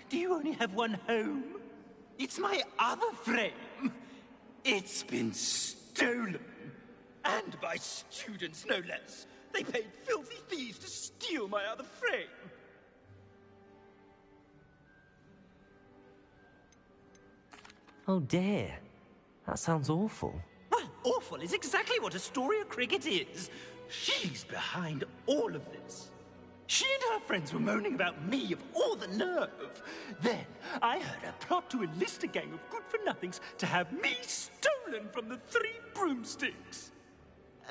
Do you only have one home? It's my other frame. It's been stolen. And by students, no less. They paid filthy thieves to steal my other frame. Oh dear. That sounds awful. Well, awful is exactly what Astoria Cricket is. She's behind all of this. She and her friends were moaning about me of all the nerve. Then I heard her plot to enlist a gang of good-for-nothings to have me stolen from the 3 broomsticks.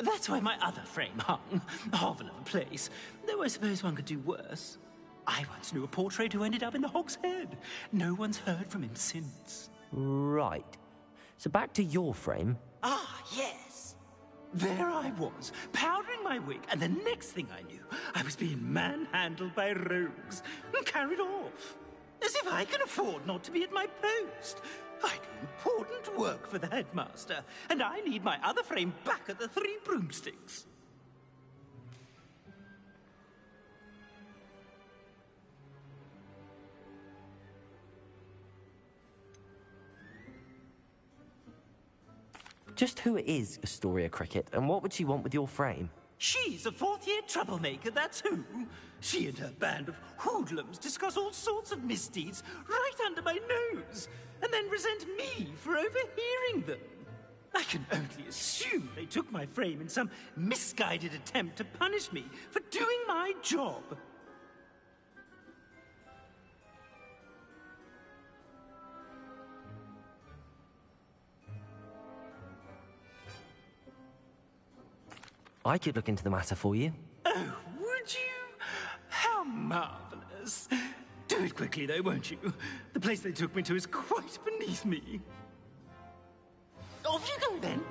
That's why my other frame hung. Horrible of a place. Though I suppose one could do worse. I once knew a portrait who ended up in the Hog's Head. No one's heard from him since. Right. So back to your frame. Ah, yes. There I was, powdering my wig, and the next thing I knew, I was being manhandled by rogues and carried off. As if I can afford not to be at my post. I do important work for the headmaster, and I need my other frame back at the 3 broomsticks. Just who is Astoria Cricket, and what would she want with your frame? She's a 4th-year troublemaker, that's who. She and her band of hoodlums discuss all sorts of misdeeds right under my nose, and then resent me for overhearing them. I can only assume they took my frame in some misguided attempt to punish me for doing my job. I could look into the matter for you. Oh, would you? How marvelous. Do it quickly, though, won't you? The place they took me to is quite beneath me. Off you go, then.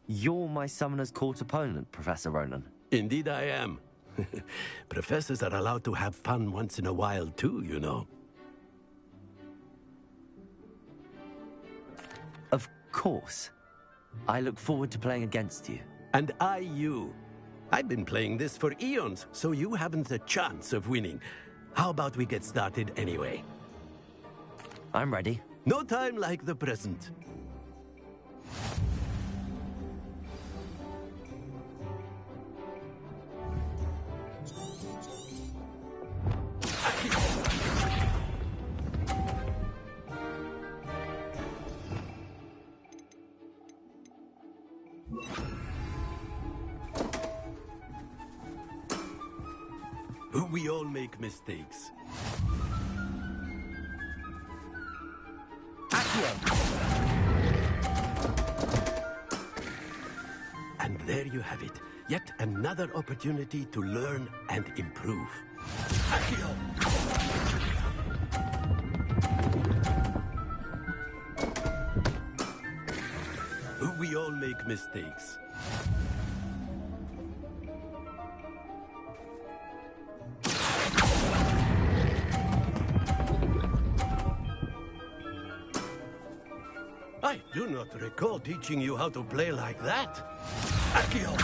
You're my Summoner's Court opponent, Professor Ronan. Indeed I am. Professors are allowed to have fun once in a while too, you know. Of course. I look forward to playing against you. And I you. I've been playing this for eons, so you haven't a chance of winning. How about we get started anyway? I'm ready. No time like the present. We all make mistakes. And there you have it. Yet another opportunity to learn and improve. We all make mistakes. I do not recall teaching you how to play like that. Accio!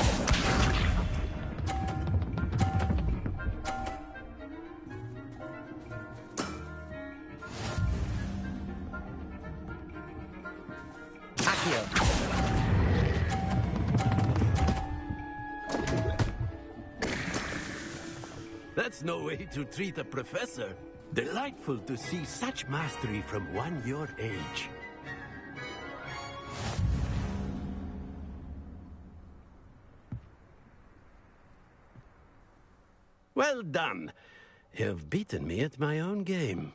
That's no way to treat a professor. Delightful to see such mastery from one your age. Well done. You've beaten me at my own game.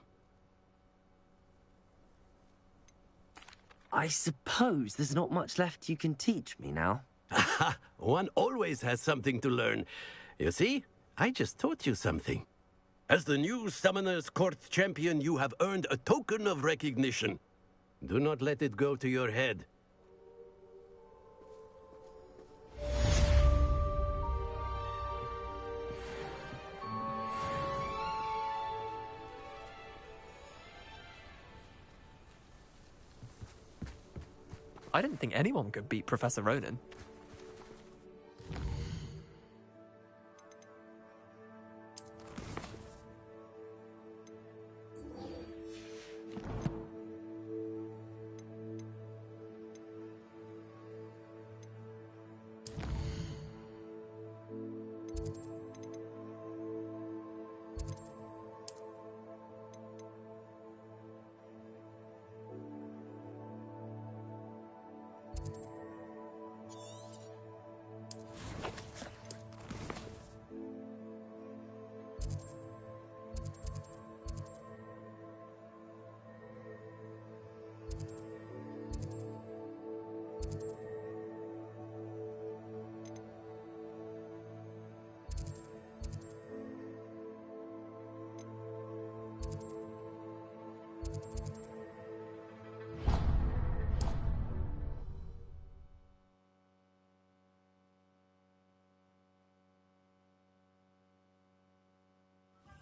I suppose there's not much left you can teach me now. Aha! One always has something to learn. You see, I just taught you something. As the new Summoner's Court champion, you have earned a token of recognition. Do not let it go to your head. I didn't think anyone could beat Professor Ronan.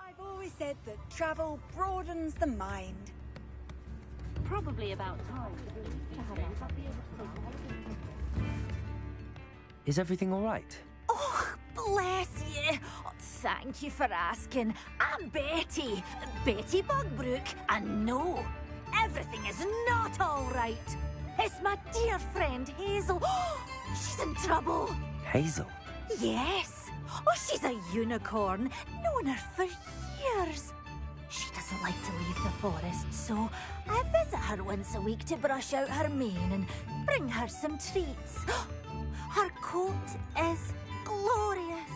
I've always said that travel broadens the mind. Probably about time to have Is everything all right? Oh, bless you. Oh, thank you for asking. I'm Betty. Betty Bugbrook. And no, everything is not all right. It's my dear friend Hazel. She's in trouble. Hazel? Yes. Oh, she's a unicorn. Known her for years. She doesn't like to leave the forest, so I visit her once a week to brush out her mane and bring her some treats. Her coat is glorious.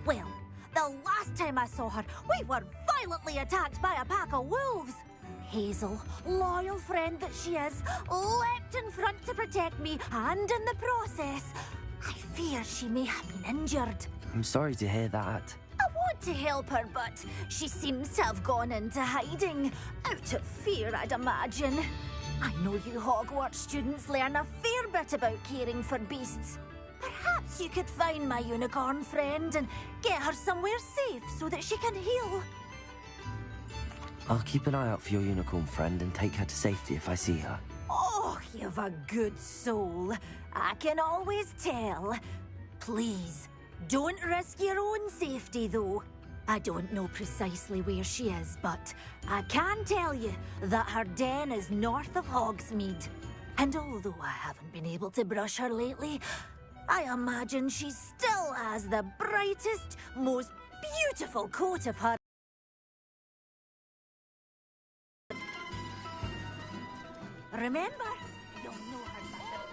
Well, the last time I saw her, we were violently attacked by a pack of wolves. Hazel, loyal friend that she is, leapt in front to protect me, and in the process, I fear she may have been injured. I'm sorry to hear that. I want to help her, but she seems to have gone into hiding. Out of fear, I'd imagine. I know you Hogwarts students learn a fair bit about caring for beasts. Perhaps you could find my unicorn friend and get her somewhere safe so that she can heal. I'll keep an eye out for your unicorn friend and take her to safety if I see her. Oh, you've a good soul. I can always tell. Please, don't risk your own safety, though. I don't know precisely where she is, but I can tell you that her den is north of Hogsmeade. And although I haven't been able to brush her lately, I imagine she still has the brightest, most beautiful coat of her. Remember, you'll know her by the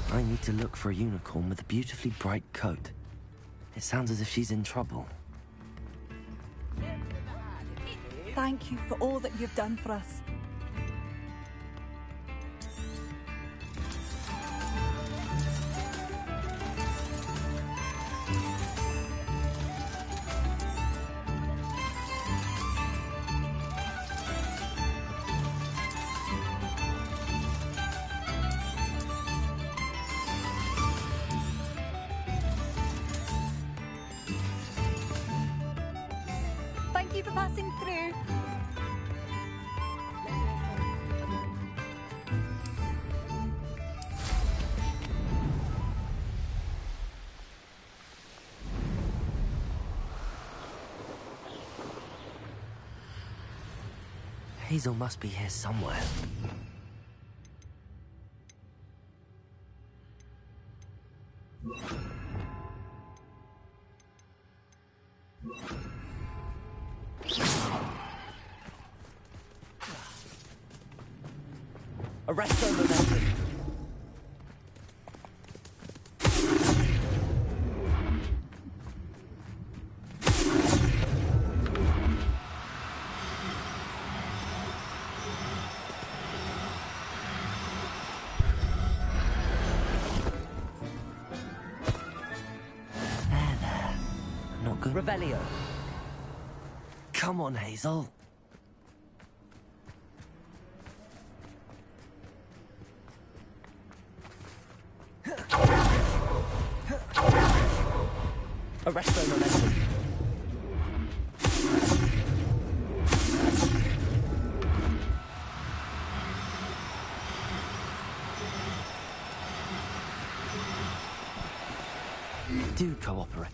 I need to look for a unicorn with a beautifully bright coat. It sounds as if she's in trouble. Thank you for all that you've done for us. Thank you for passing through. Hazel must be here somewhere. Arresto momentum. There. Not good. Revelio. Come on, Hazel. Arresto momentum. Do cooperate.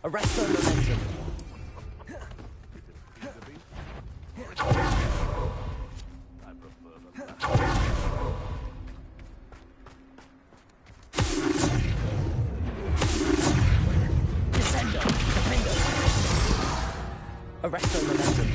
Arresto momentum. Descendo. Defendo. Arresto momentum.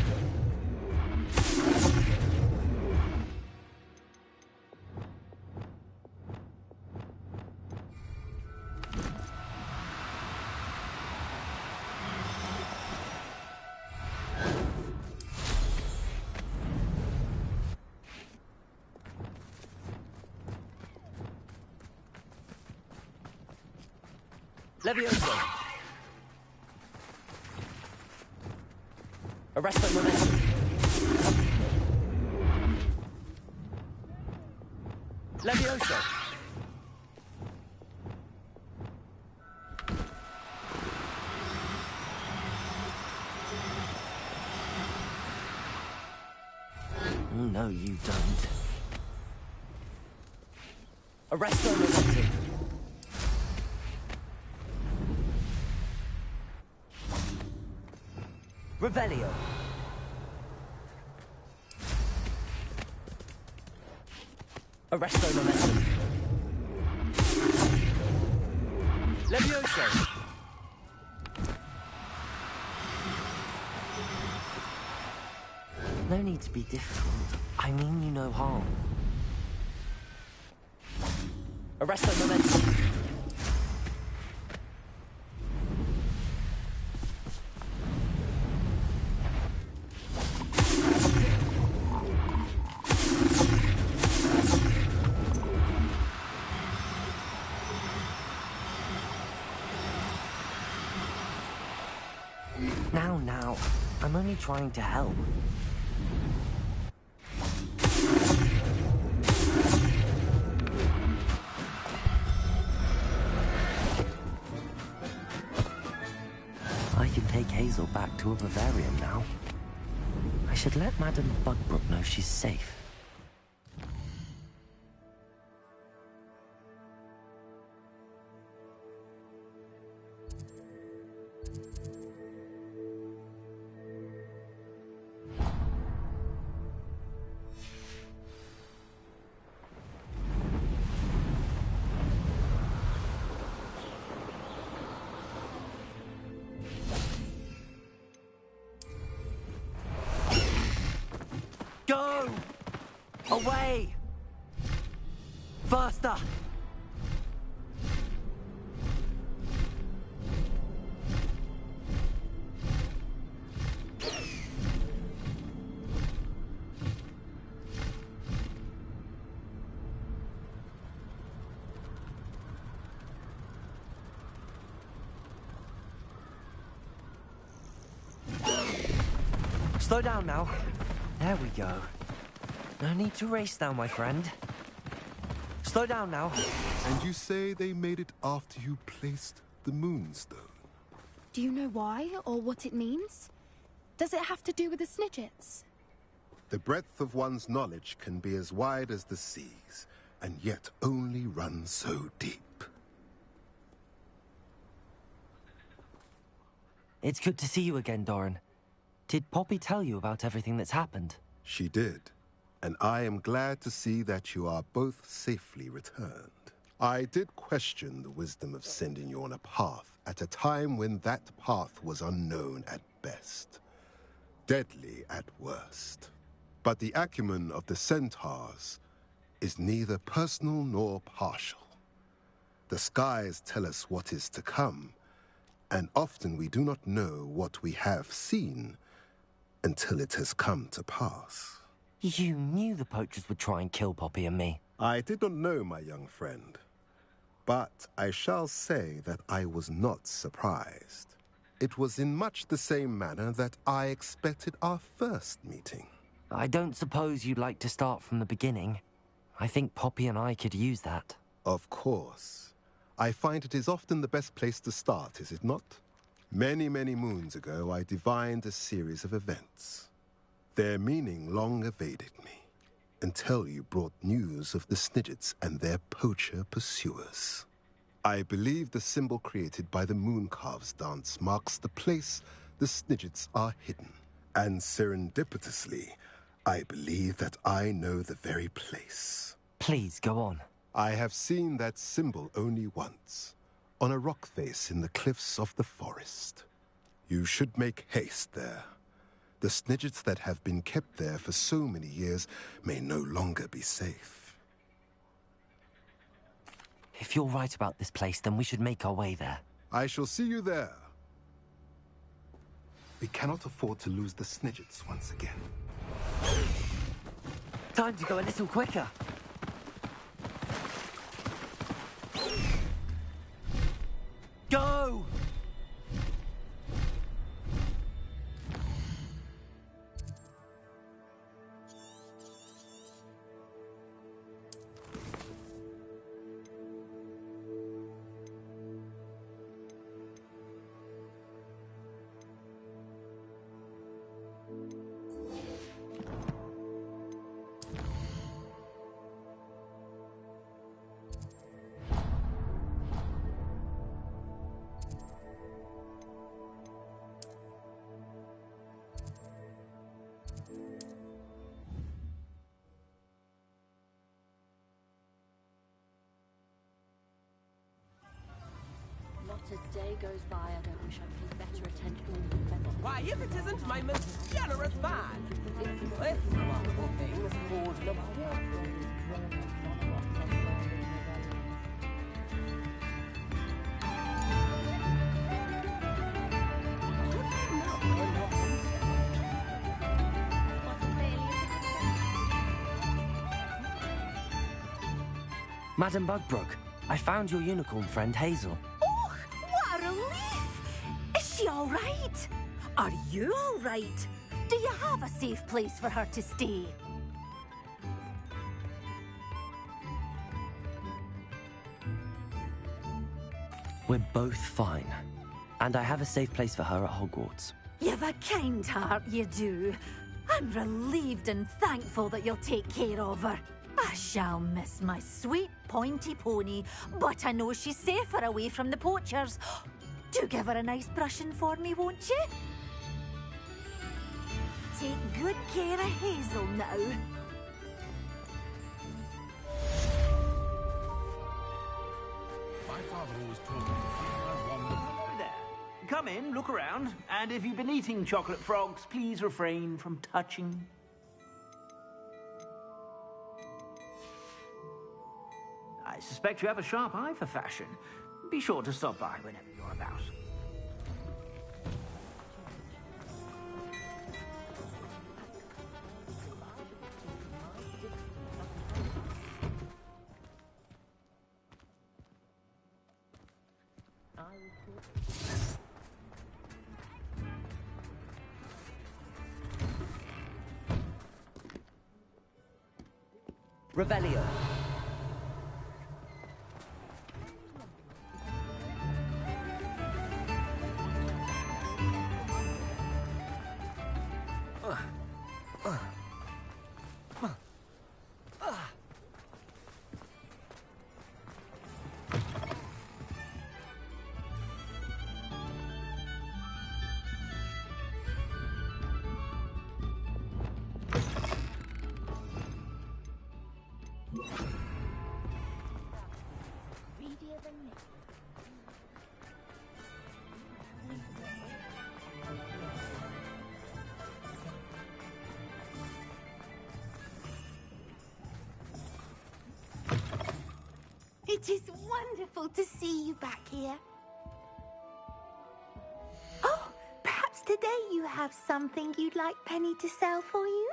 Levioso. Arresto momentum. Levioso. No, you don't. Arresto momentum. Revelio. Arresto momentum. Levioso. No need to be difficult. I mean you no harm. Arresto momentum. Now. I'm only trying to help. I can take Hazel back to a vivarium now. I should let Madame Bugbrook know she's safe. Go! Away! Faster! Slow down now. There we go. No need to race now, my friend. Slow down now. And you say they made it after you placed the Moonstone? Do you know why, or what it means? Does it have to do with the Snidgets? The breadth of one's knowledge can be as wide as the seas, and yet only run so deep. It's good to see you again, Doran. Did Poppy tell you about everything that's happened? She did, and I am glad to see that you are both safely returned. I did question the wisdom of sending you on a path at a time when that path was unknown at best, deadly at worst. But the acumen of the centaurs is neither personal nor partial. The skies tell us what is to come, and often we do not know what we have seen until it has come to pass. You knew the poachers would try and kill Poppy and me. I did not know, my young friend, but I shall say that I was not surprised. It was in much the same manner that I expected our first meeting. I don't suppose you'd like to start from the beginning. I think Poppy and I could use that. Of course. I find it is often the best place to start, is it not? Many, many moons ago, I divined a series of events. Their meaning long evaded me, until you brought news of the Snidgets and their poacher pursuers. I believe the symbol created by the Mooncalves dance marks the place the Snidgets are hidden. And serendipitously, I believe that I know the very place. Please, go on. I have seen that symbol only once, on a rock face in the cliffs of the forest. You should make haste there. The Snidgets that have been kept there for so many years may no longer be safe. If you're right about this place, then we should make our way there. I shall see you there. We cannot afford to lose the Snidgets once again. Time to go a little quicker. Go! Not a day goes by I don't wish I paid better attention. Why, if it isn't my most generous man! It's this wonderful thing called the... Madam Bugbrook, I found your unicorn friend Hazel. Oh, what a relief! Is she all right? Are you all right? Do you have a safe place for her to stay? We're both fine. And I have a safe place for her at Hogwarts. You've a kind heart, you do. I'm relieved and thankful that you'll take care of her. I shall miss my sweet pointy pony, but I know she's safer away from the poachers. Do give her a nice brushing for me, won't you? Take good care of Hazel now. My father always told me Hello there. Come in, look around, and if you've been eating chocolate frogs, please refrain from touching. I suspect you have a sharp eye for fashion. Be sure to stop by whenever you're about. Revelio. It is wonderful to see you back here. Oh, perhaps today you have something you'd like Penny to sell for you?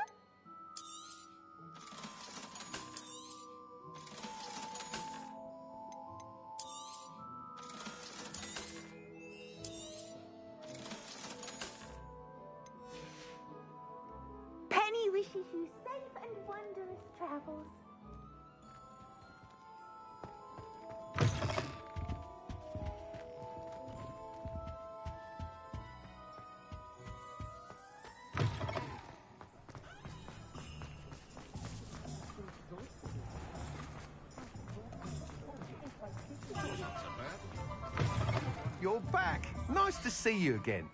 Penny wishes you safe and wondrous travels. You're back. Nice to see you again.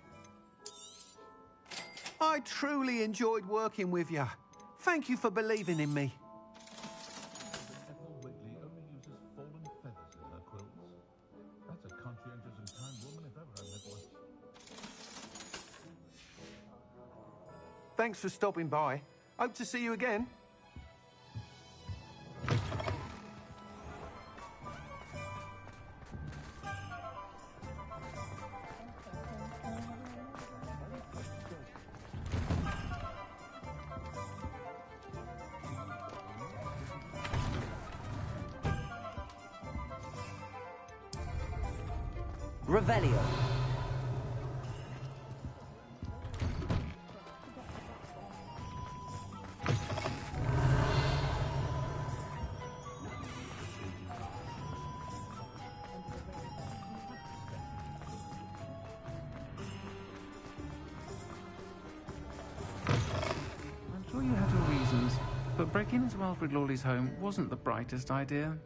I truly enjoyed working with you. Thank you for believing in me. Thanks for stopping by. Hope to see you again. Revelio. I'm sure you had your reasons, but breaking into Alfred Lawley's home wasn't the brightest idea.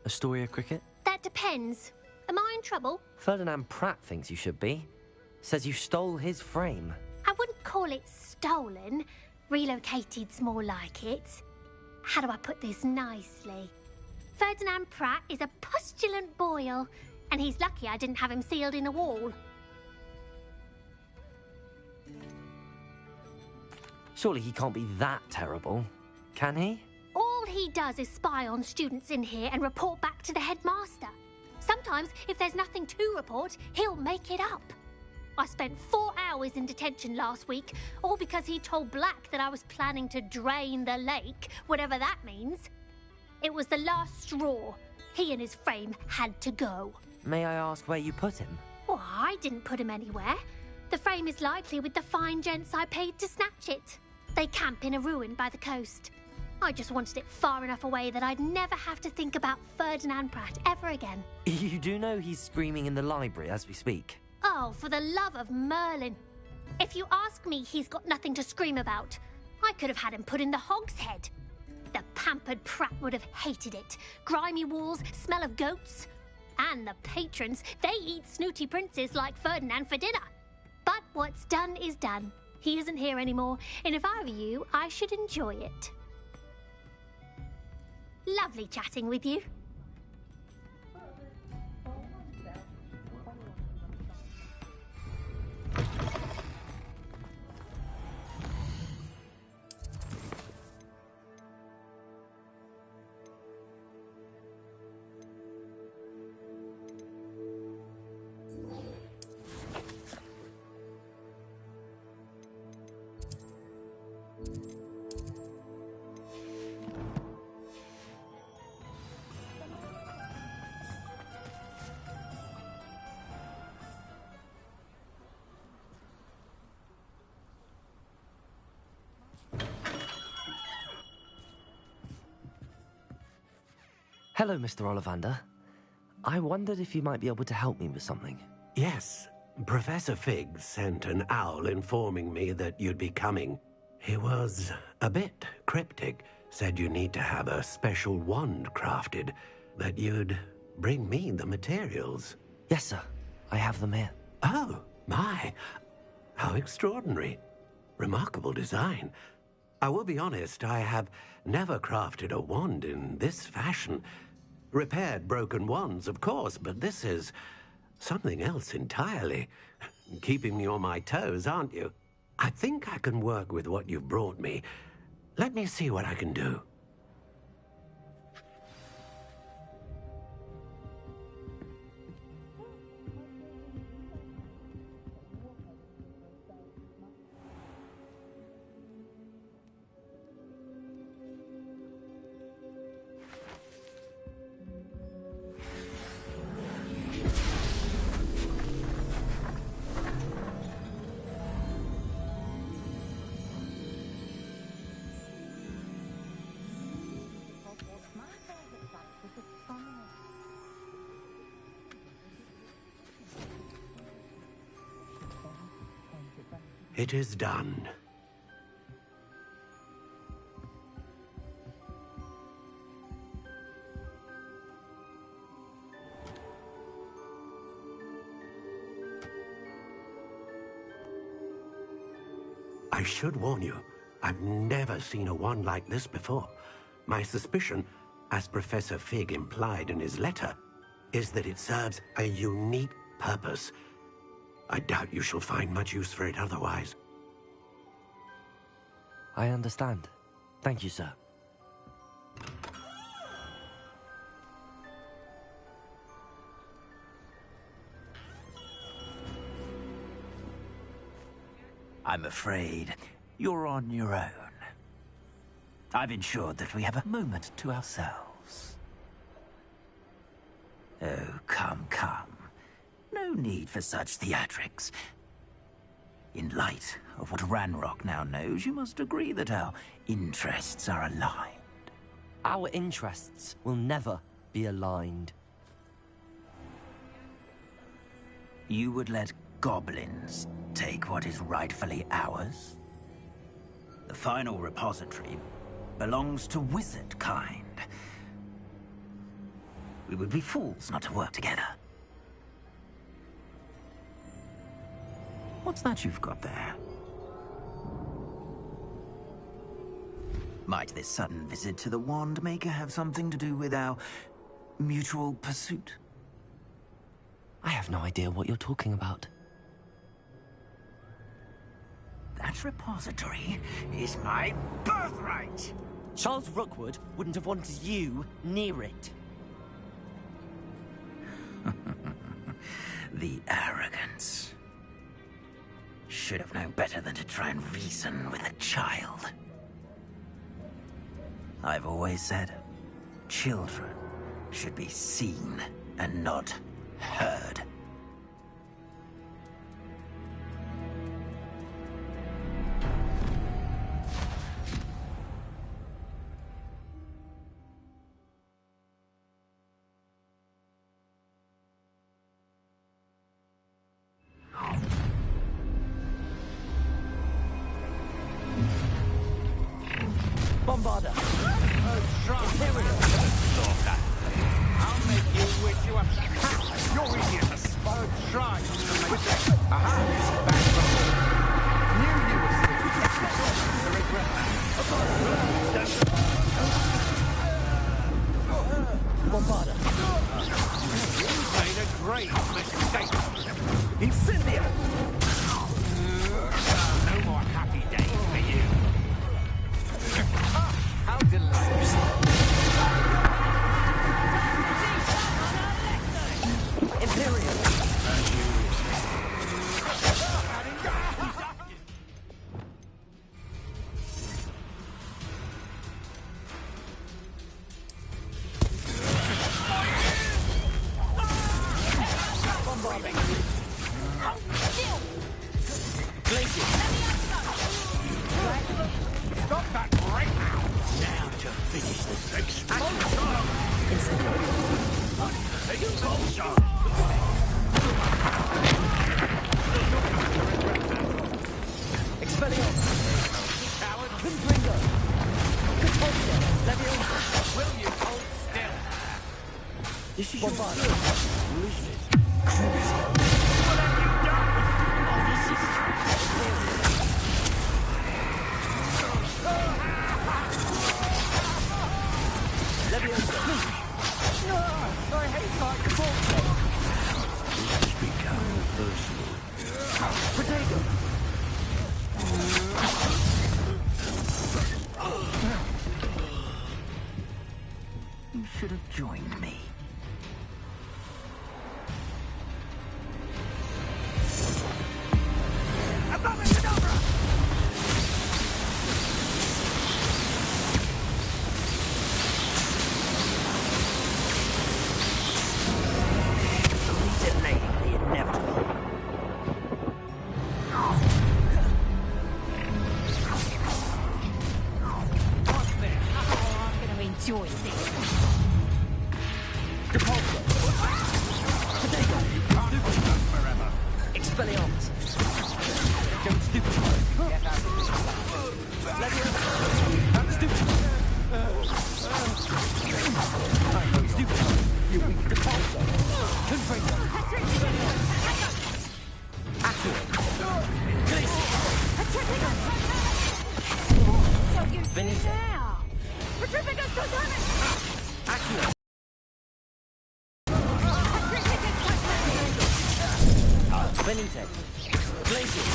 Astoria Cricket? That depends. Am I in trouble? Ferdinand Pratt thinks you should be. Says you stole his frame. I wouldn't call it stolen. Relocated's more like it. How do I put this nicely? Ferdinand Pratt is a postulant boil, and he's lucky I didn't have him sealed in a wall. Surely he can't be that terrible, can he? All he does is spy on students in here and report back to the headmaster. Sometimes, if there's nothing to report, he'll make it up. I spent 4 hours in detention last week, all because he told Black that I was planning to drain the lake, whatever that means. It was the last straw. He and his frame had to go. May I ask where you put him? Well, I didn't put him anywhere. The frame is likely with the fine gents I paid to snatch it. They camp in a ruin by the coast. I just wanted it far enough away that I'd never have to think about Ferdinand Pratt ever again. You do know he's screaming in the library as we speak. Oh, for the love of Merlin. If you ask me, he's got nothing to scream about. I could have had him put in the Hogshead. The pampered Pratt would have hated it. Grimy walls, smell of goats. And the patrons, they eat snooty princes like Ferdinand for dinner. But what's done is done. He isn't here anymore, and if I were you, I should enjoy it. Lovely chatting with you. Hello, Mr. Ollivander. I wondered if you might be able to help me with something. Yes, Professor Fig sent an owl informing me that you'd be coming. He was a bit cryptic, said you need to have a special wand crafted, that you'd bring me the materials. Yes, sir. I have them here. Oh, my. How extraordinary. Remarkable design. I will be honest, I have never crafted a wand in this fashion. Repaired broken wands, of course, but this is something else entirely. Keeping me on my toes, aren't you? I think I can work with what you've brought me. Let me see what I can do. It is done. I should warn you, I've never seen a wand like this before. My suspicion, as Professor Fig implied in his letter, is that it serves a unique purpose. I doubt you shall find much use for it otherwise. I understand. Thank you, sir. I'm afraid you're on your own. I've ensured that we have a moment to ourselves. Oh, come, come. No need for such theatrics. In light of what Ranrock now knows, you must agree that our interests are aligned. Our interests will never be aligned. You would let goblins take what is rightfully ours? The final repository belongs to wizard kind. We would be fools not to work together. What's that you've got there? Might this sudden visit to the Wand Maker have something to do with our mutual pursuit? I have no idea what you're talking about. That repository is my birthright! Charles Rookwood wouldn't have wanted you near it. The arrogance. Should have known better than to try and reason with a child. I've always said, children should be seen and not heard. Bombarder! Imperial! Stalker! I'll make you wish you were... You're idiot! A spurred shrine! Aha! Back from... Knew you were slipping. The regret that. Bombarder! You made a great mistake! Incendio! No more happy days for you! How delightful! Imperial! Bombarding! Glacier! Stop that right now! Now to finish this experiment. This is your body. I hate like bullshit. This has become personal. Potato. You should have joined me. Enjoy this. Depulso. Potato. Forever. Expelliarmus. Don't stupefy. Get out of this. Leviosa. Stupefy. Stupefy. You weak Depulso. Confringo. Accurate. Glacier. Finish it. Accurate. Benitez. Glacier.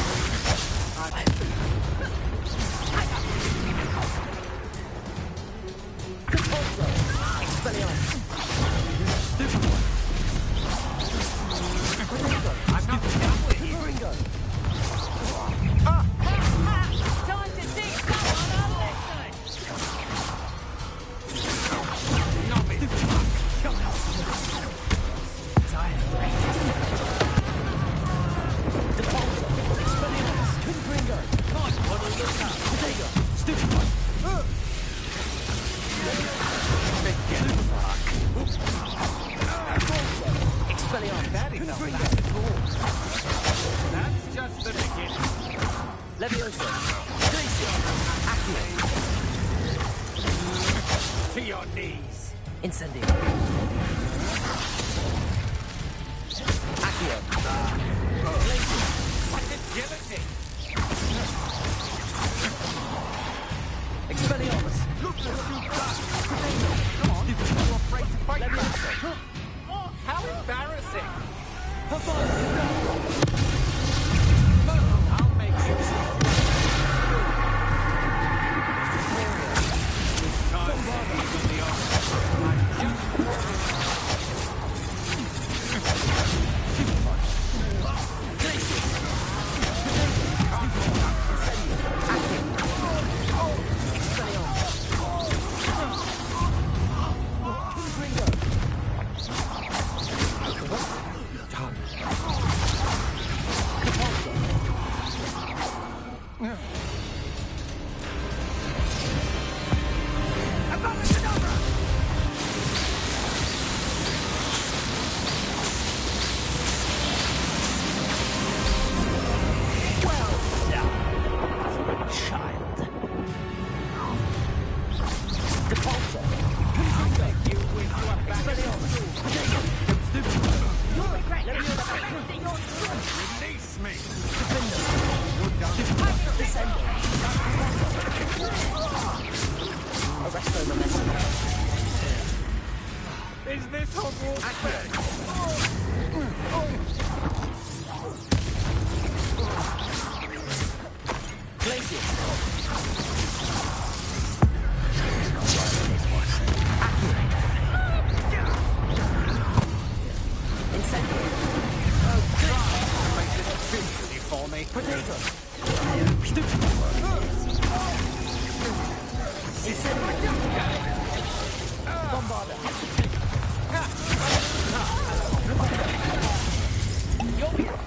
Compulso. Expelliarmus. Stupid one. I'm not done with you. Ringo. Time to see someone on this side. Not me. Come on. Tired. Depulso. Expelliarmus. Confringo. Might want to look up. Potato. Stupid one. Expelliarmus. That is not bad at all. That's just the beginning. Leviosa. Glacier. Accurate. To your knees. Incendio. Accio. Glacier. What agility. Expelliarmus. Look what you've done. Come on. You're afraid to fight back. Leviosa. Oh, how embarrassing. I'll make you. Is this Hogwarts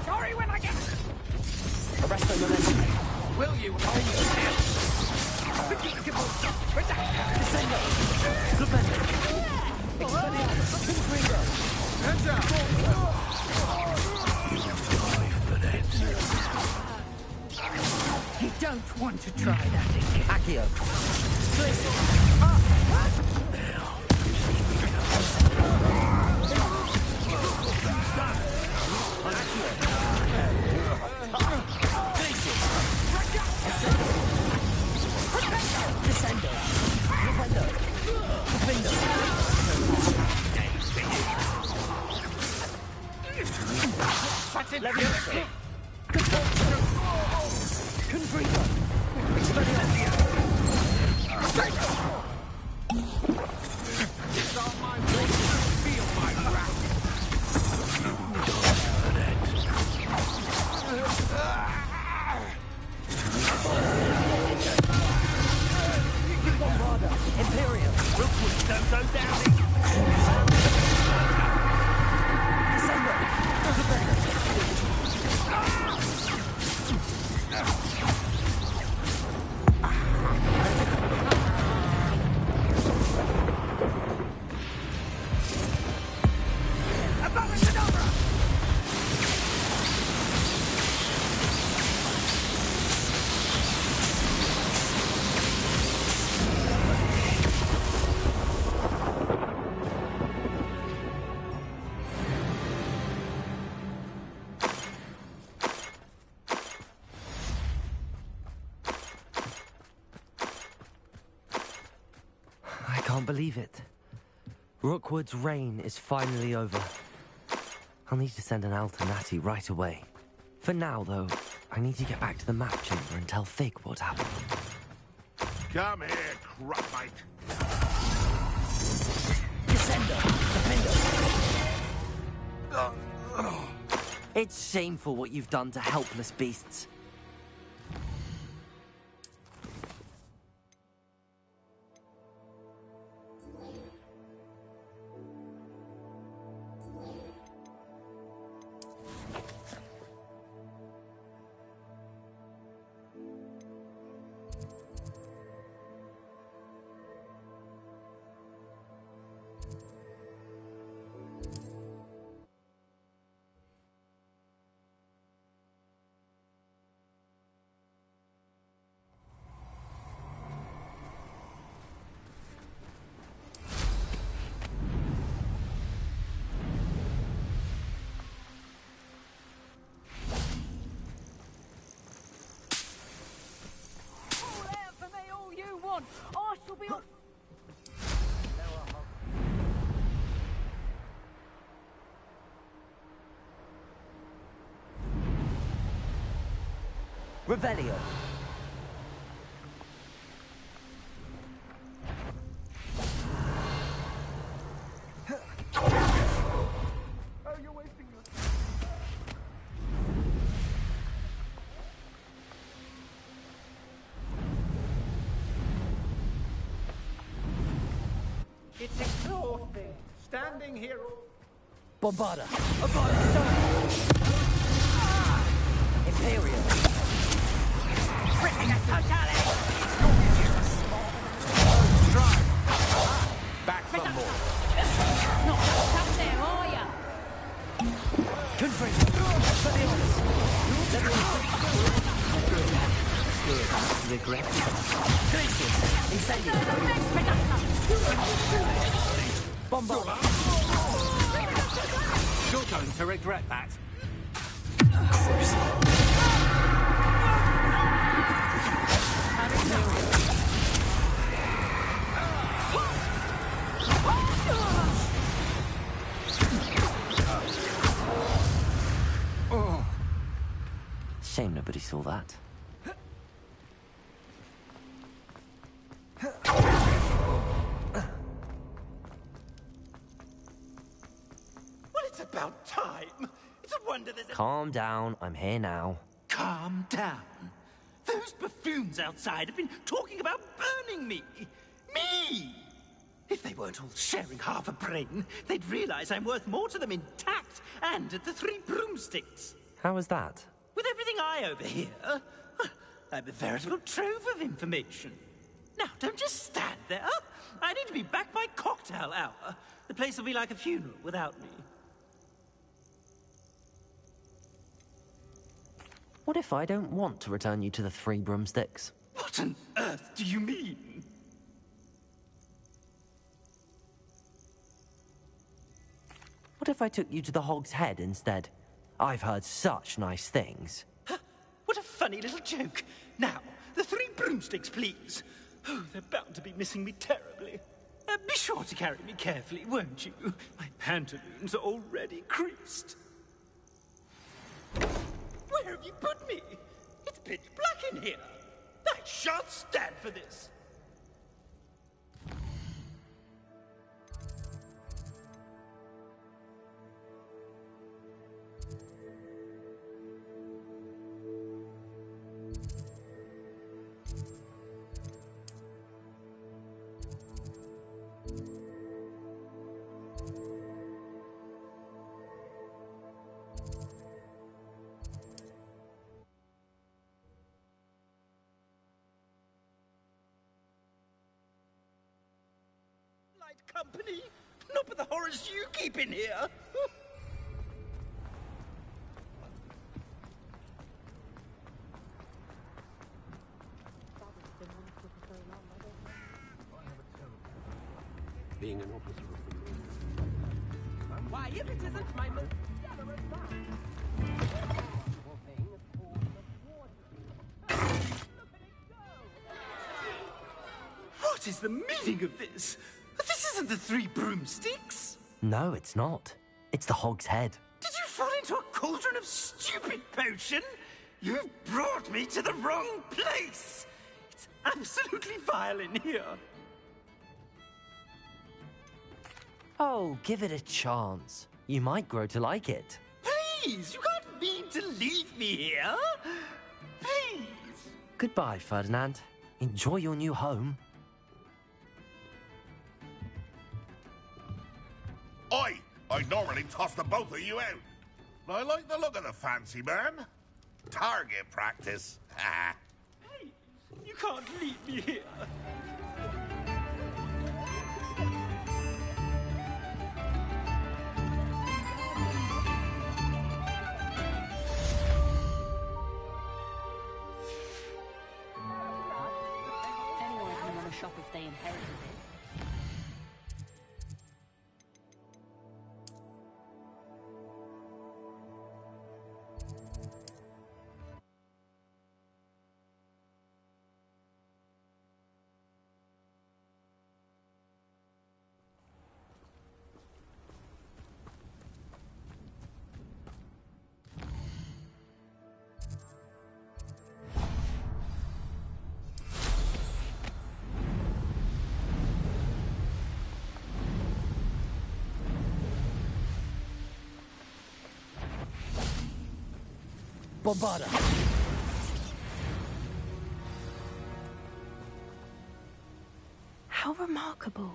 Sorry when I get... Arresto momentum. Will you hold still? Descendo. Flipendo. You don't want to try that again. Accio. Leviosa. Confringo. It's on my way to feel my wrath. Imperium. Rookwood, don't go down. I can't believe it. Rookwood's reign is finally over. I'll need to send an Alternati right away. For now, though, I need to get back to the map chamber and tell Fig what happened. Come here, crupmate. It's shameful what you've done to helpless beasts. I shall be off. Revelio. Oh, you're wasting your... It's exhausting. Standing here all... Bombarda. Imperium. Ripping a totality! Drive! Back for more. Not just up there, are ya? Confringo. Good. Regret. Glacius. Incendio. Bombarda. You're going to regret that. Shame nobody saw that. Well, it's about time. It's a wonder there's a... Calm down, I'm here now. Calm down. Those buffoons outside have been talking about burning me. Me! If they weren't all sharing half a brain, they'd realize I'm worth more to them intact and at the 3 broomsticks. How was that? With everything I overhear, I'm a veritable trove of information. Now, don't just stand there. I need to be back by cocktail hour. The place will be like a funeral without me. What if I don't want to return you to the 3 broomsticks? What on earth do you mean? What if I took you to the Hog's Head instead? I've heard such nice things. What a funny little joke. Now, the 3 broomsticks, please. Oh, they're bound to be missing me terribly. Be sure to carry me carefully, won't you? My pantaloons are already creased. Where have you put me? It's pitch black in here. I shan't stand for this. Company? Not with the horrors you keep in here. Being an officer of the law. Why, if it isn't my most generous What is the meaning of this? This isn't the 3 broomsticks. No, it's not. It's the Hog's Head. Did you fall into a cauldron of stupid potion? You've brought me to the wrong place. It's absolutely vile in here. Oh, give it a chance. You might grow to like it. Please, you can't mean to leave me here. Please. Goodbye, Ferdinand. Enjoy your new home. I'd normally toss the both of you out. But I like the look of the fancy man. Target practice. Hey, you can't leave me here. Anyone can run a shop if they inherited it. Bombarda! How remarkable.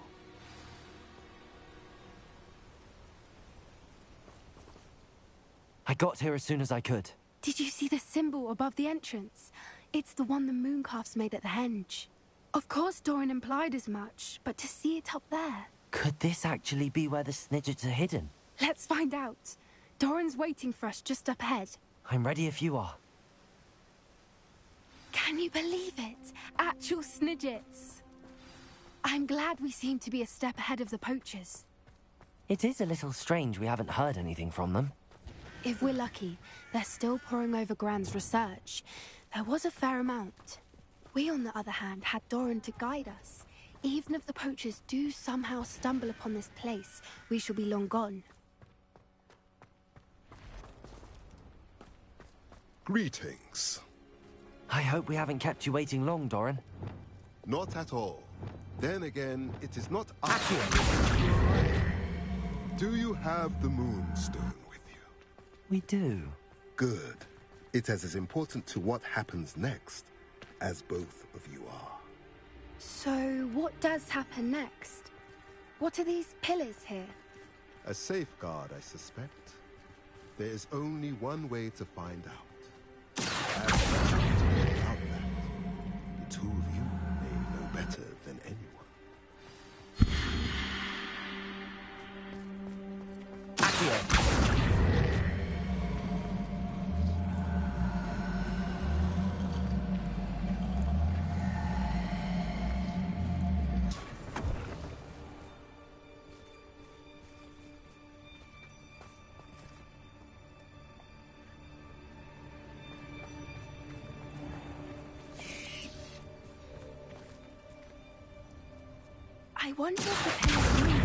I got here as soon as I could. Did you see the symbol above the entrance? It's the one the mooncalfs made at the henge. Of course Doran implied as much, but to see it up there... Could this actually be where the snidgets are hidden? Let's find out. Doran's waiting for us just up ahead. I'm ready if you are. Can you believe it? Actual snidgets. I'm glad we seem to be a step ahead of the poachers. It is a little strange we haven't heard anything from them. If we're lucky, they're still poring over Gran's research. There was a fair amount. We, on the other hand, had Doran to guide us. Even if the poachers do somehow stumble upon this place, we shall be long gone. Greetings. I hope we haven't kept you waiting long, Doran. Not at all. Then again, it is not us. Do you have the Moonstone with you? We do. Good. It is as important to what happens next as both of you are. So, what does happen next? What are these pillars here? A safeguard, I suspect. There is only one way to find out. Without that, the two of you may know better than anyone. I wonder if the penny's moved.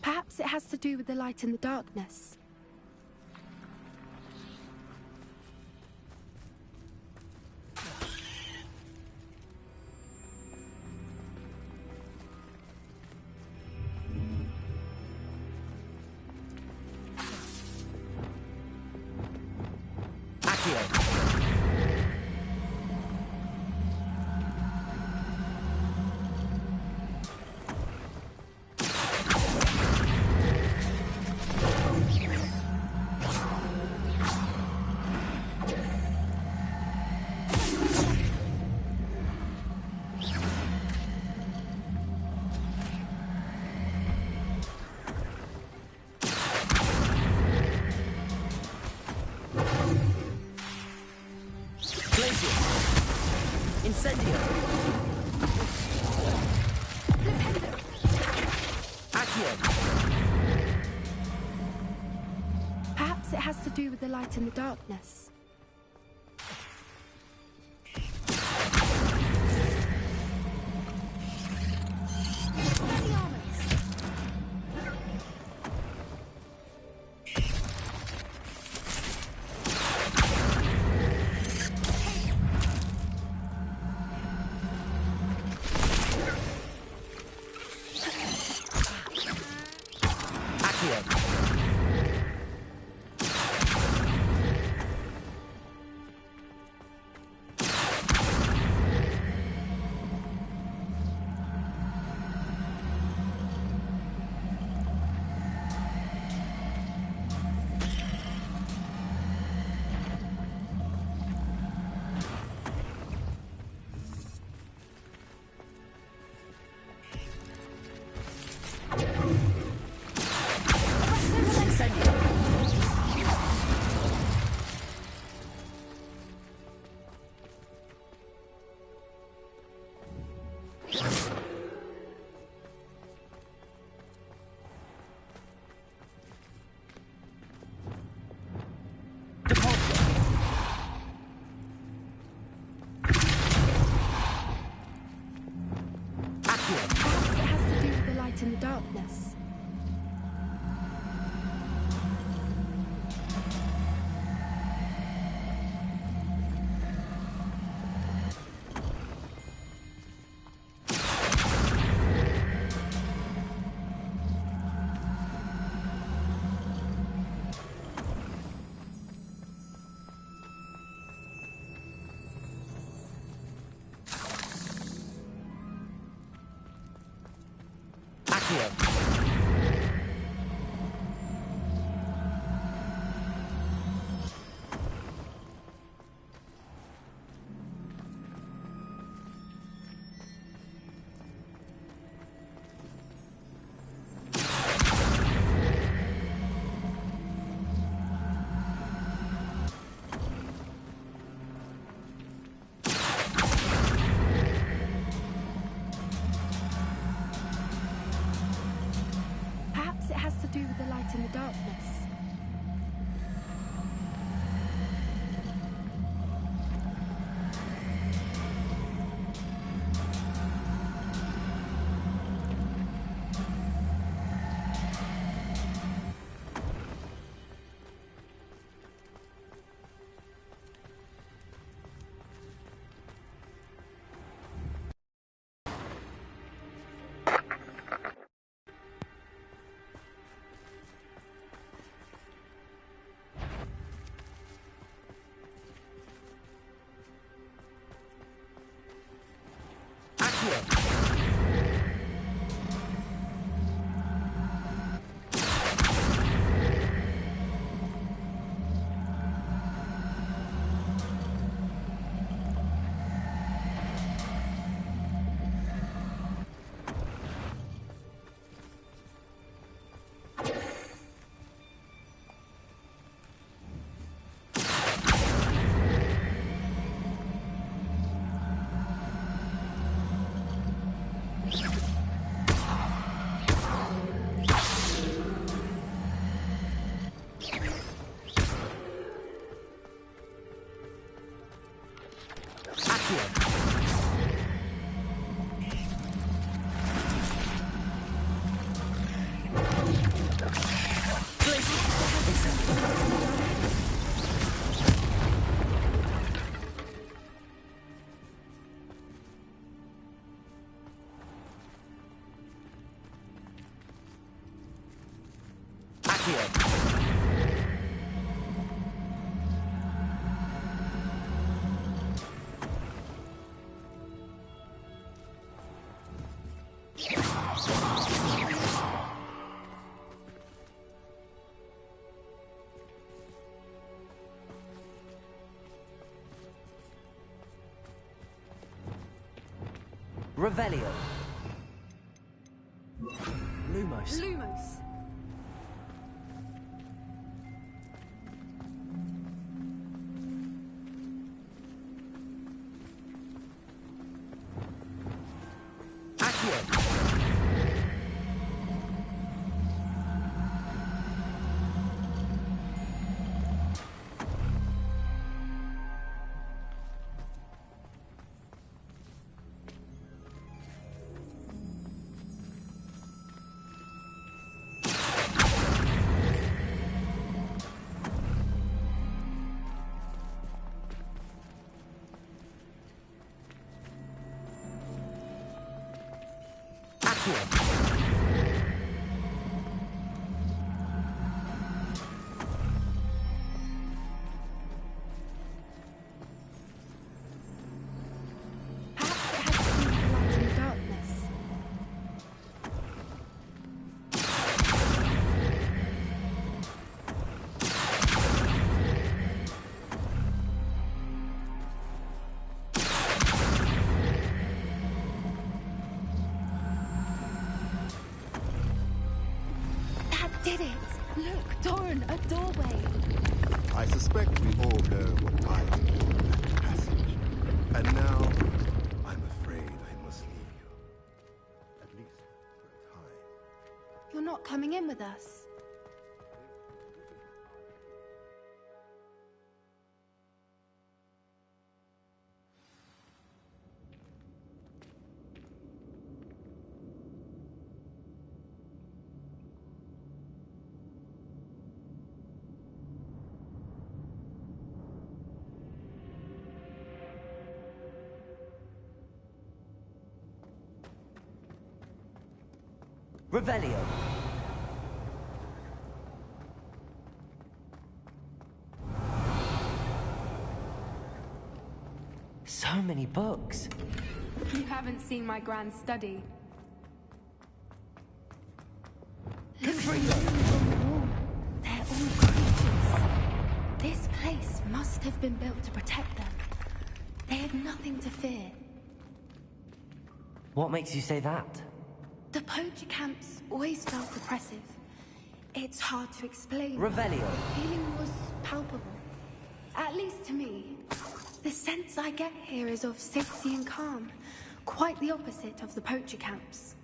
Perhaps it has to do with the light in the darkness. Perhaps it has to do with the light in the darkness. do with the light in the darkness? Revelio. Lumos. Lumos. Did it! Look, Doran, a doorway. I suspect we all know what lies beyond that passage. And now, I'm afraid I must leave you. At least for a time. You're not coming in with us. Revelio. So many books. You haven't seen my grand study. Look at those on the wall. They're all creatures. This place must have been built to protect them. They had nothing to fear. What makes you say that? The poacher camps always felt oppressive. It's hard to explain. Revelio. The feeling was palpable. At least to me. The sense I get here is of safety and calm. Quite the opposite of the poacher camps.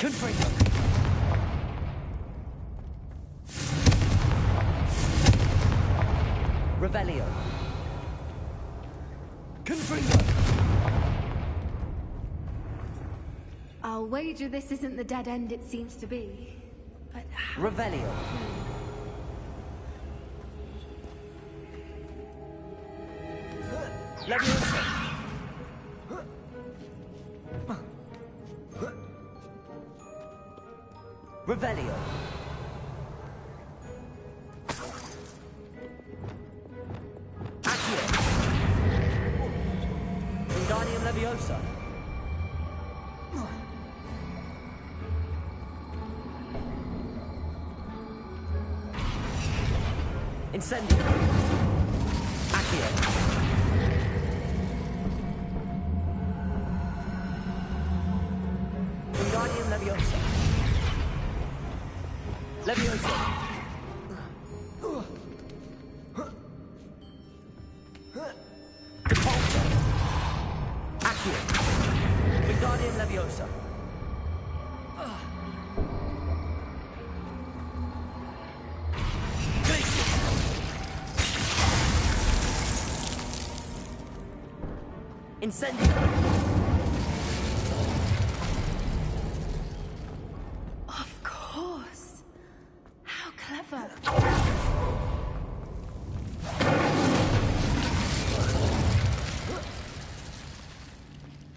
Confringo. Revelio. Confringo. I'll wager this isn't the dead end it seems to be. But Revelio. Leviosa. Revelio. Accio. Wingardium Leviosa. Incendio. Accio. Wingardium Leviosa. Leviosa. Depulso. Accio. Wingardium Leviosa. Incendio. of course. How clever.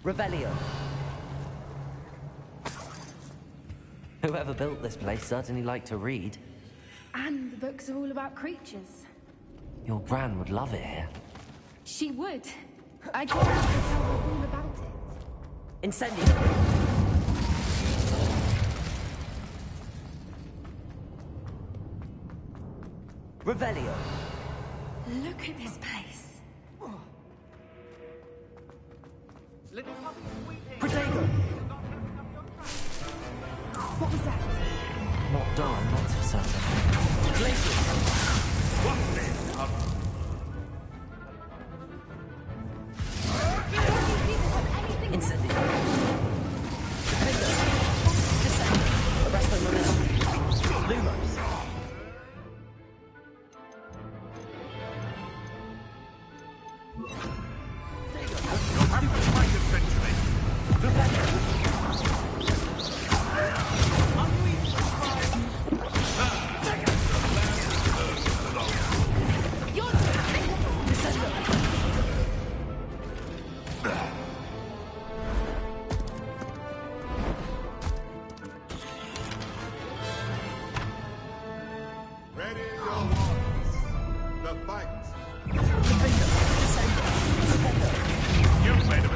Revelio. Whoever built this place certainly liked to read. And the books are all about creatures. Your Gran would love it here. She would. I just have to tell her all about it. Incendio. Revelio. Look at this place. Protego. What was that? Not Doran, that's for certain. Glacius. What's this? Incendio. Protego. Descend. Arresto momentum. Lumos. Ready your ones. The fight. You made a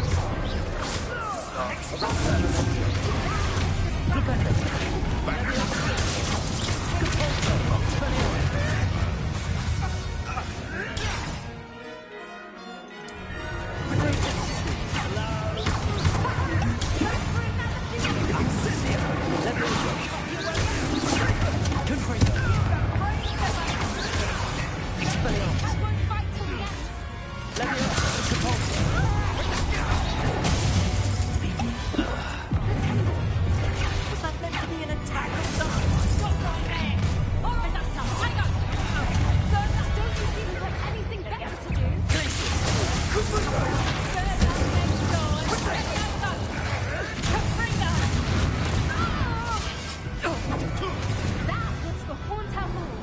Was that meant to be an attack of some sort? Don't you think you've got anything better to do? That was for Hauntown Hall.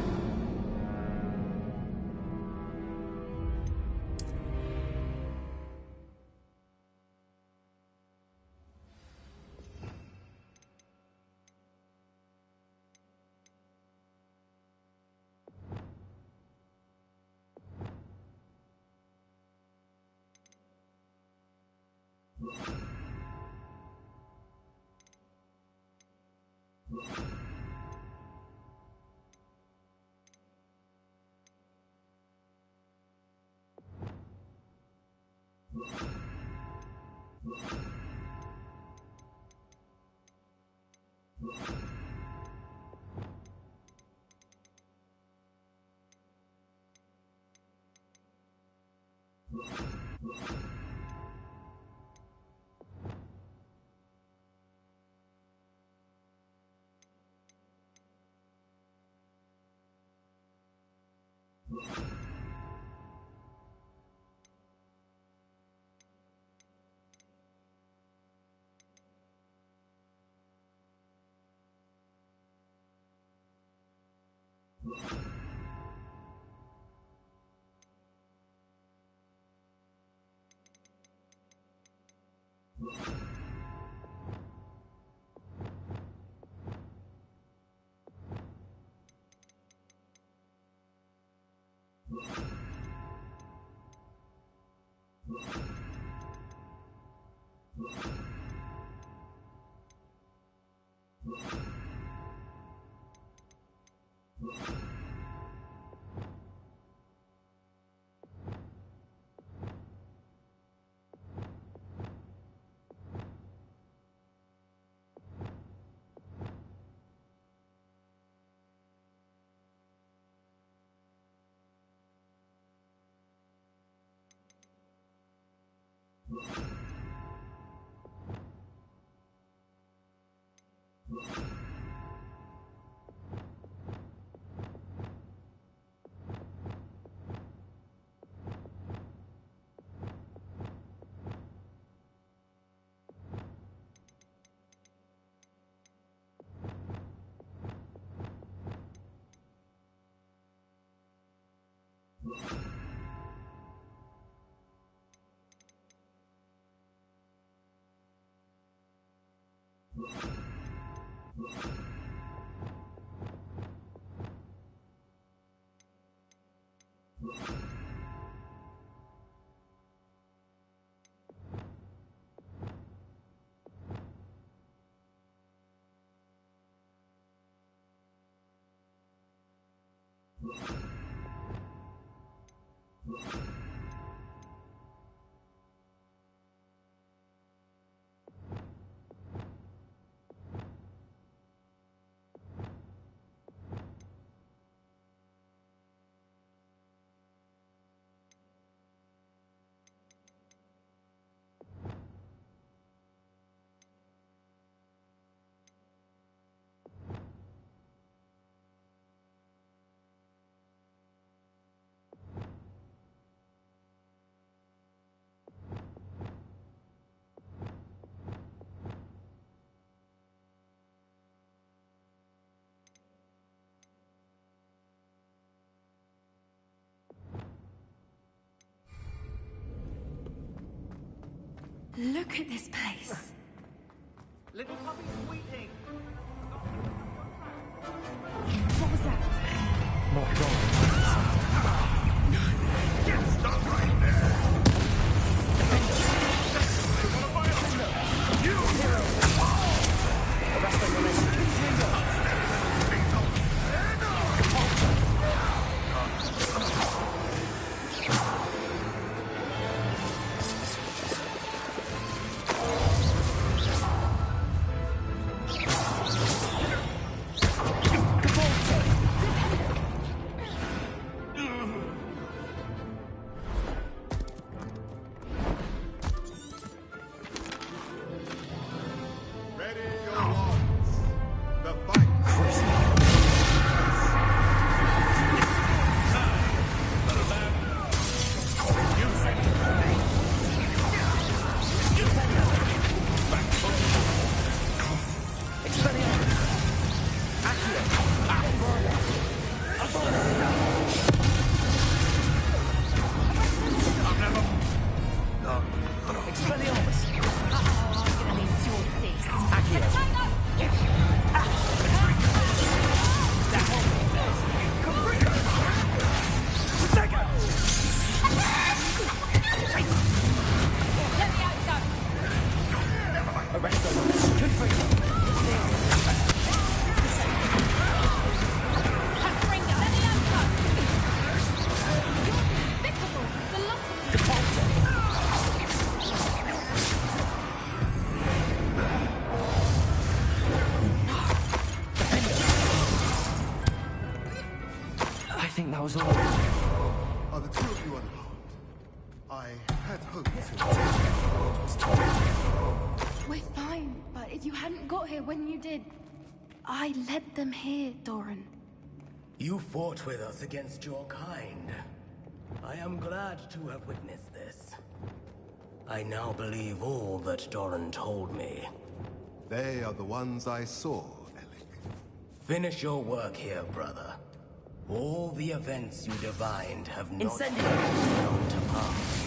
Look at this place. Little puppy squeaking. What was that? Not gone. Just stop right there! I think that was all. Are the two of you unharmed? I had hoped to. We're fine, but if you hadn't got here when you did, I led them here, Doran. You fought with us against your kind. I am glad to have witnessed this. I now believe all that Doran told me. They are the ones I saw, Alec. Finish your work here, brother. All the events you divined have not yet come to pass.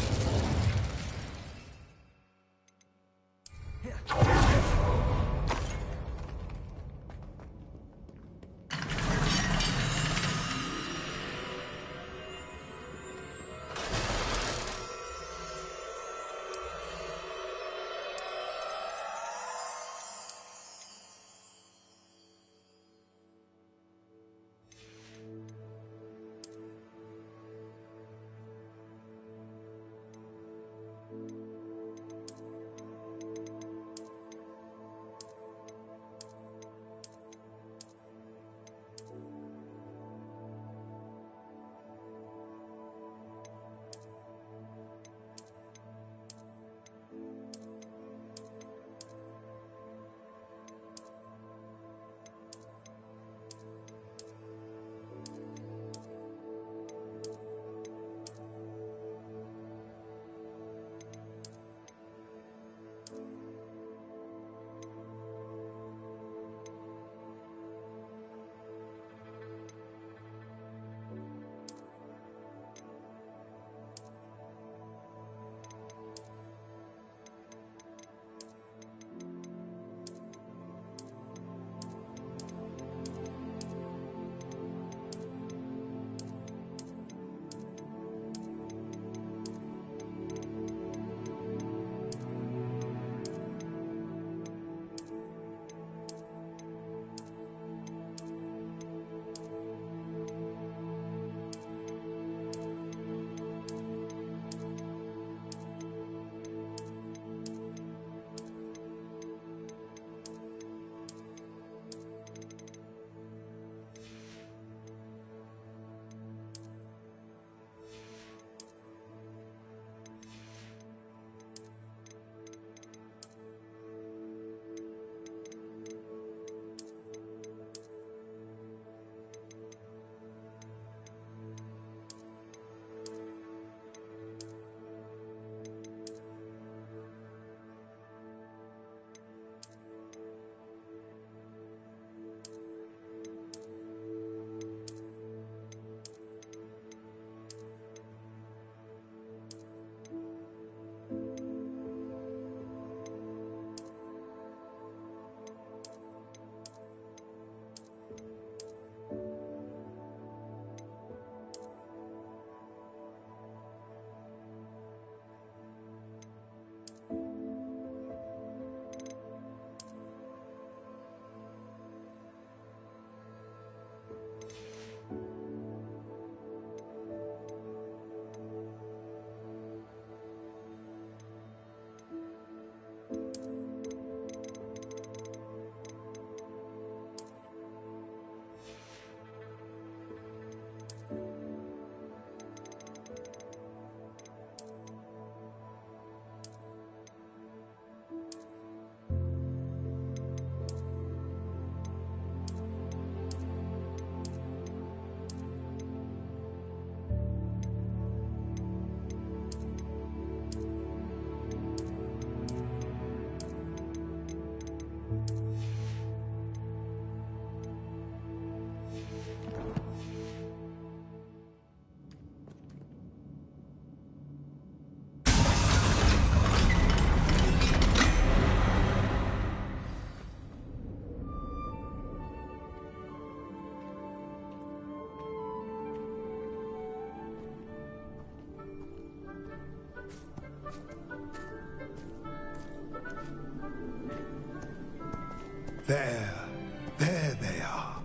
There they are.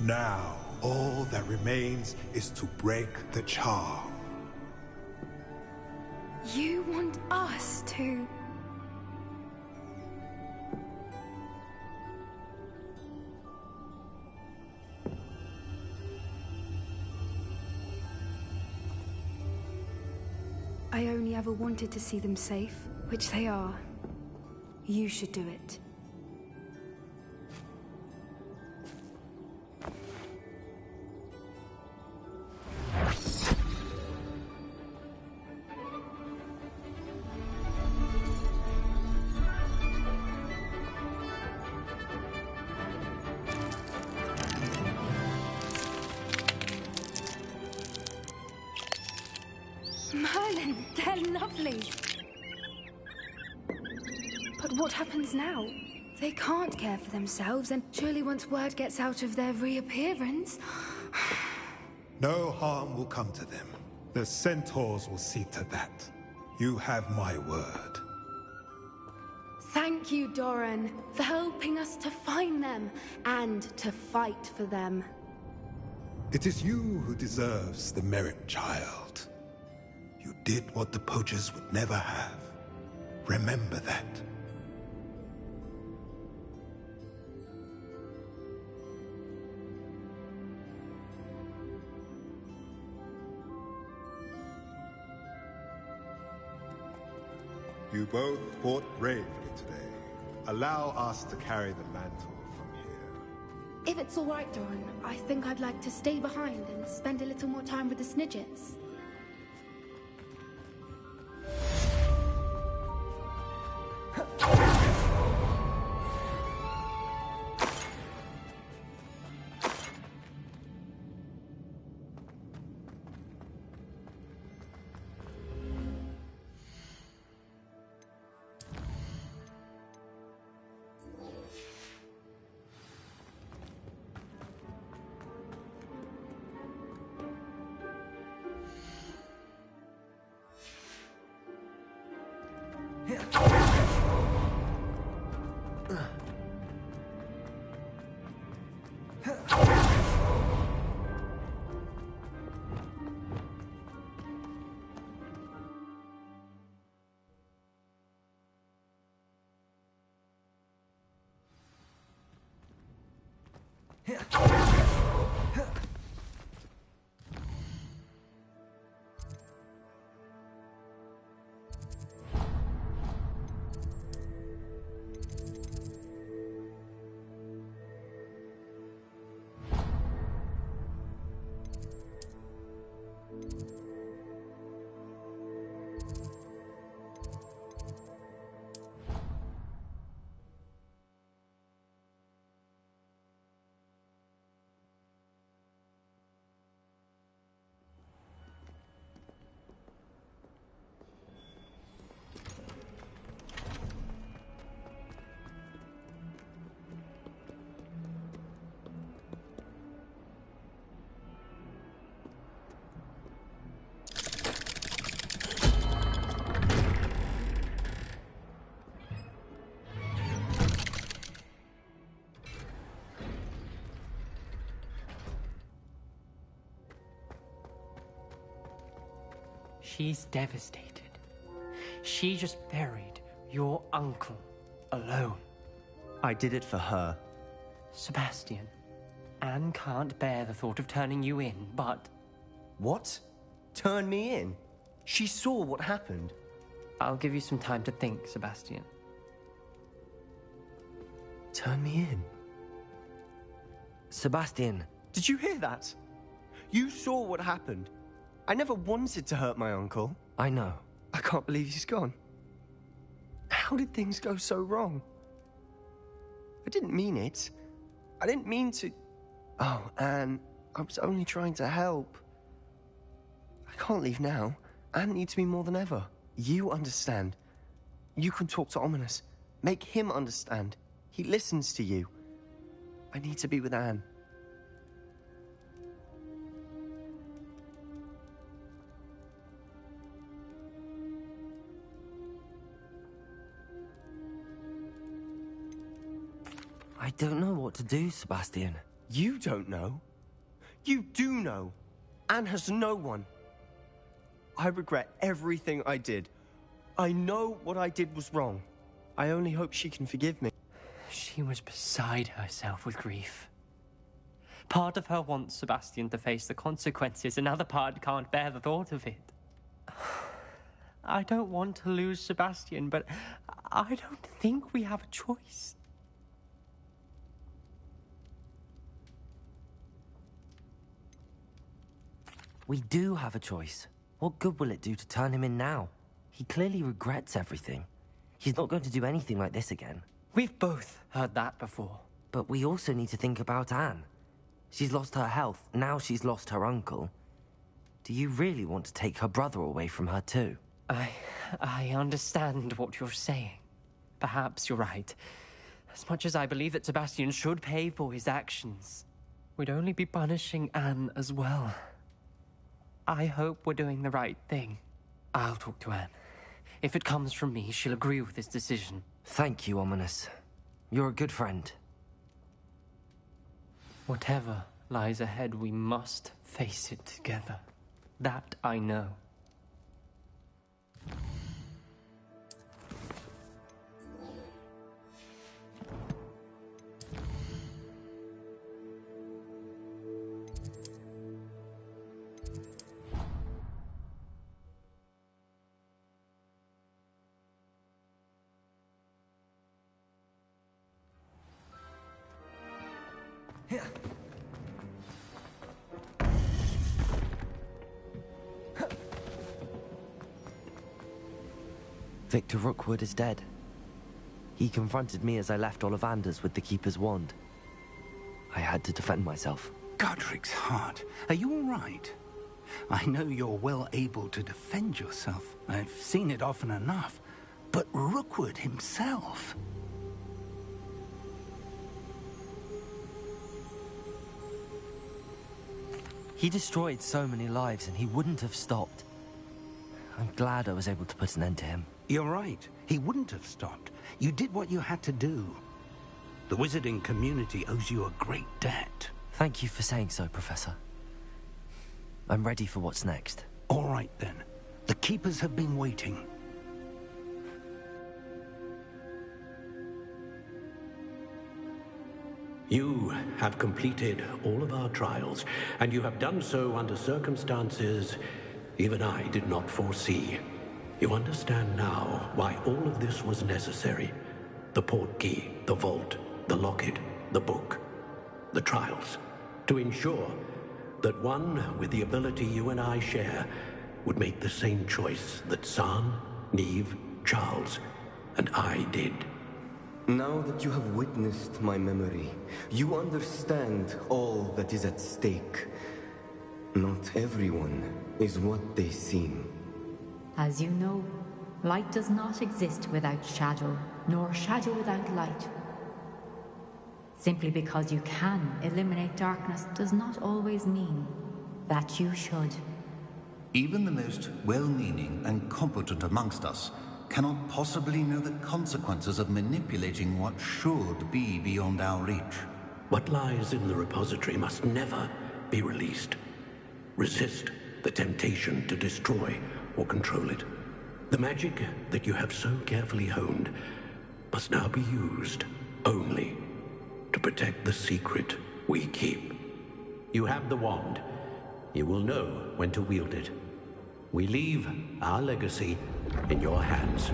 Now, all that remains is to break the charm. You want us to... I only ever wanted to see them safe. Which they are. You should do it. Merlin, they're lovely. But what happens now? They can't care for themselves, and surely once word gets out of their reappearance... No harm will come to them. The centaurs will see to that. You have my word. Thank you, Doran, for helping us to find them, and to fight for them. It is you who deserves the merit, child. You did what the poachers would never have. Remember that. You both fought bravely today. Allow us to carry the mantle from here. If it's all right, Doran, I think I'd like to stay behind and spend a little more time with the Snidgets. She's devastated. She just buried your uncle alone. I did it for her. Sebastian, Anne can't bear the thought of turning you in, but... What? Turn me in? She saw what happened. I'll give you some time to think, Sebastian. Turn me in? Sebastian. Did you hear that? You saw what happened. I never wanted to hurt my uncle. I know. I can't believe he's gone. How did things go so wrong? I didn't mean it. I didn't mean to... Oh, Anne, I was only trying to help. I can't leave now. Anne needs me more than ever. You understand. You can talk to Ominous. Make him understand. He listens to you. I need to be with Anne. I don't know what to do, Sebastian. You don't know. You do know. Anne has no one. I regret everything I did. I know what I did was wrong. I only hope she can forgive me. She was beside herself with grief. Part of her wants Sebastian to face the consequences, another part can't bear the thought of it. I don't want to lose Sebastian, but I don't think we have a choice. We do have a choice. What good will it do to turn him in now? He clearly regrets everything. He's not going to do anything like this again. We've both heard that before. But we also need to think about Anne. She's lost her health, now she's lost her uncle. Do you really want to take her brother away from her too? I understand what you're saying. Perhaps you're right. As much as I believe that Sebastian should pay for his actions, we'd only be punishing Anne as well. I hope we're doing the right thing. I'll talk to Anne. If it comes from me, she'll agree with this decision. Thank you, Ominous. You're a good friend. Whatever lies ahead, we must face it together. That I know. Victor Rookwood is dead. He confronted me as I left Ollivander's with the Keeper's wand. I had to defend myself. Godric's heart. Are you all right? I know you're well able to defend yourself. I've seen it often enough. But Rookwood himself... He destroyed so many lives and he wouldn't have stopped. I'm glad I was able to put an end to him. You're right. He wouldn't have stopped. You did what you had to do. The wizarding community owes you a great debt. Thank you for saying so, Professor. I'm ready for what's next. All right, then. The Keepers have been waiting. You have completed all of our trials, and you have done so under circumstances even I did not foresee. You understand now why all of this was necessary. The portkey, the vault, the locket, the book, the trials. To ensure that one with the ability you and I share would make the same choice that San, Neve, Charles, and I did. Now that you have witnessed my memory, you understand all that is at stake. Not everyone is what they seem. As you know, light does not exist without shadow, nor shadow without light. Simply because you can eliminate darkness does not always mean that you should. Even the most well-meaning and competent amongst us cannot possibly know the consequences of manipulating what should be beyond our reach. What lies in the repository must never be released. Resist the temptation to destroy or control it. The magic that you have so carefully honed must now be used only to protect the secret we keep. You have the wand. You will know when to wield it. We leave our legacy in your hands.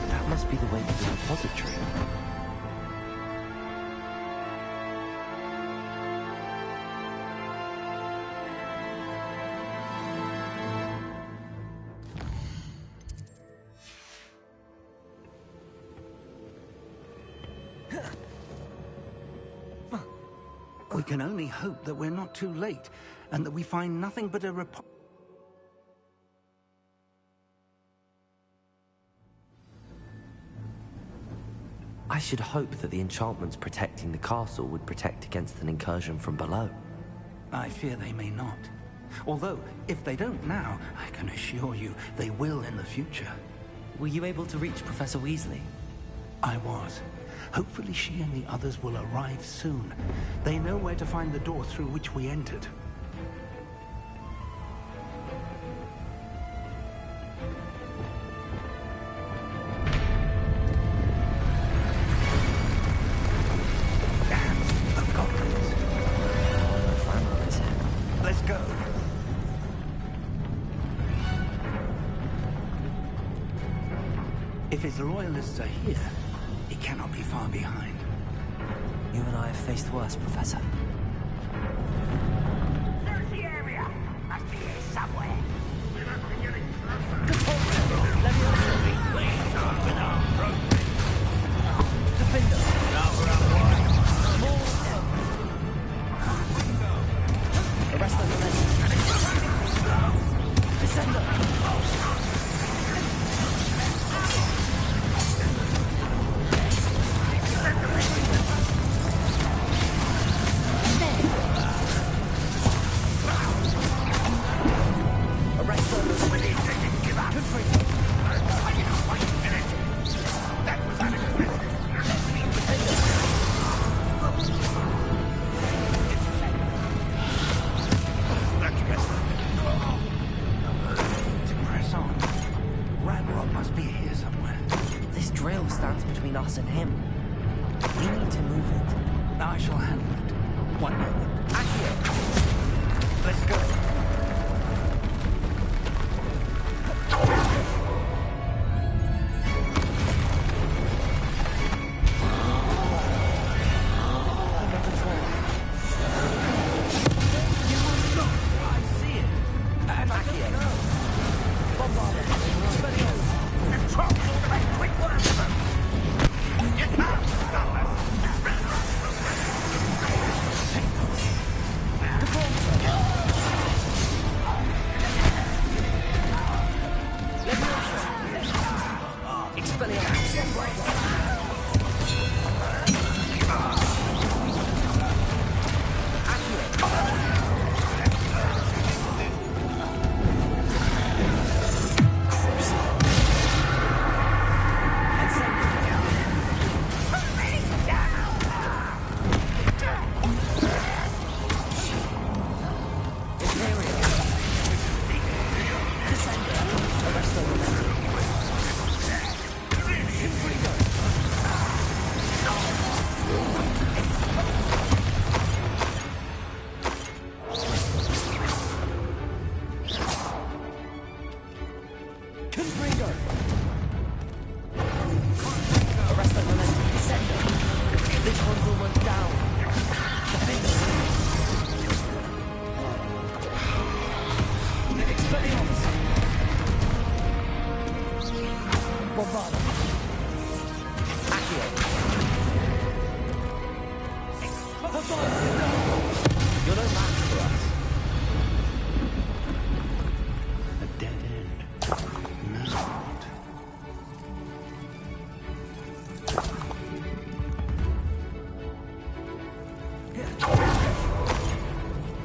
That must be the way to the repository. We can only hope that we're not too late, and that we find nothing but a I should hope that the enchantments protecting the castle would protect against an incursion from below. I fear they may not. Although, if they don't now, I can assure you they will in the future. Were you able to reach Professor Weasley? I was. Hopefully she and the others will arrive soon. They know where to find the door through which we entered. If his loyalists are here, he cannot be far behind. You and I have faced worse, Professor. Search the area. Must be here somewhere. us and him. We need to move it. I shall handle it. 1 moment. Accio! Let's go.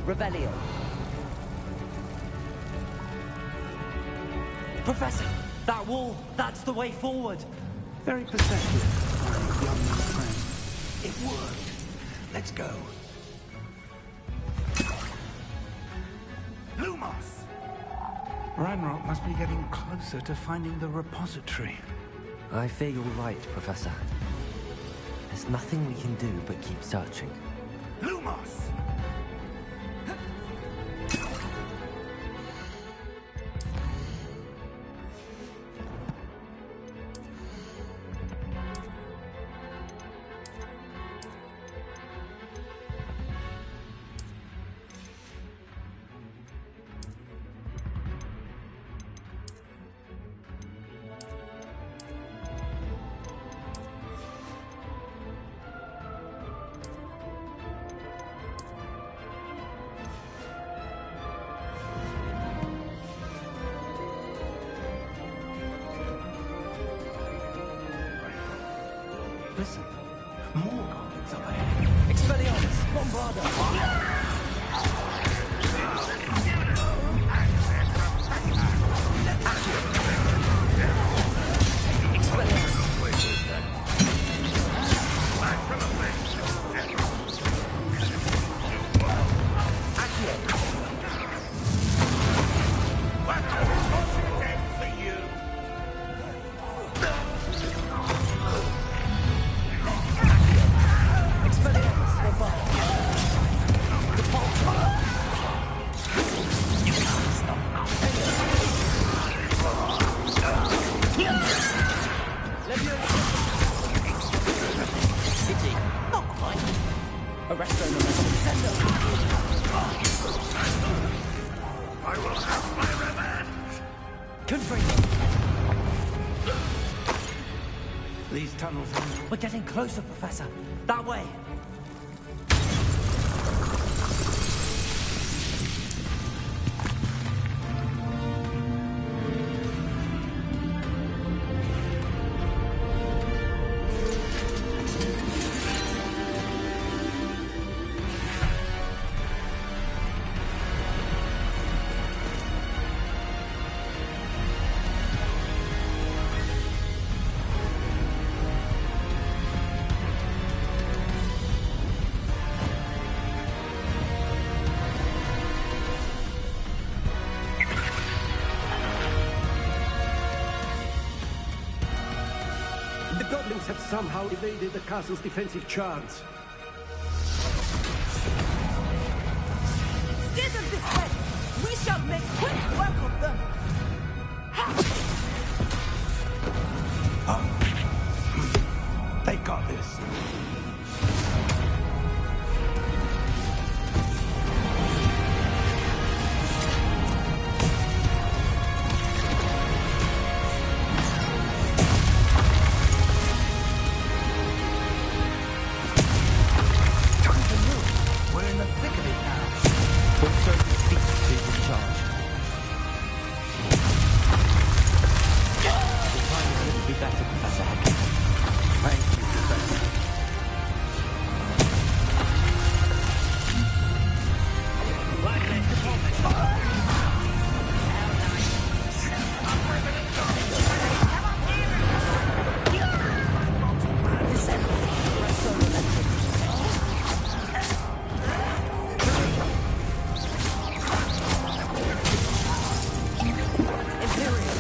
Revelio. Professor, that wall, that's the way forward. Very perceptive, my young friend. It worked. Let's go. Lumos! Ranrock must be getting closer to finding the repository. I fear you're right, Professor. There's nothing we can do but keep searching. Lumos! Listen, more goblins up ahead. Expelliarmus! Bombarda! Expelliarmus! Arresto momentum. I will have my revenge! Confringo. These tunnels are... We're getting closer, Professor. That way. The goblins have somehow evaded the castle's defensive charms. Steer them this way! We shall make quick work of them! They got this. We're in the thick of it now. We'll throw the feet to the charge. The timing couldn't be better, Professor Heck. Thank you, Professor. Imperial!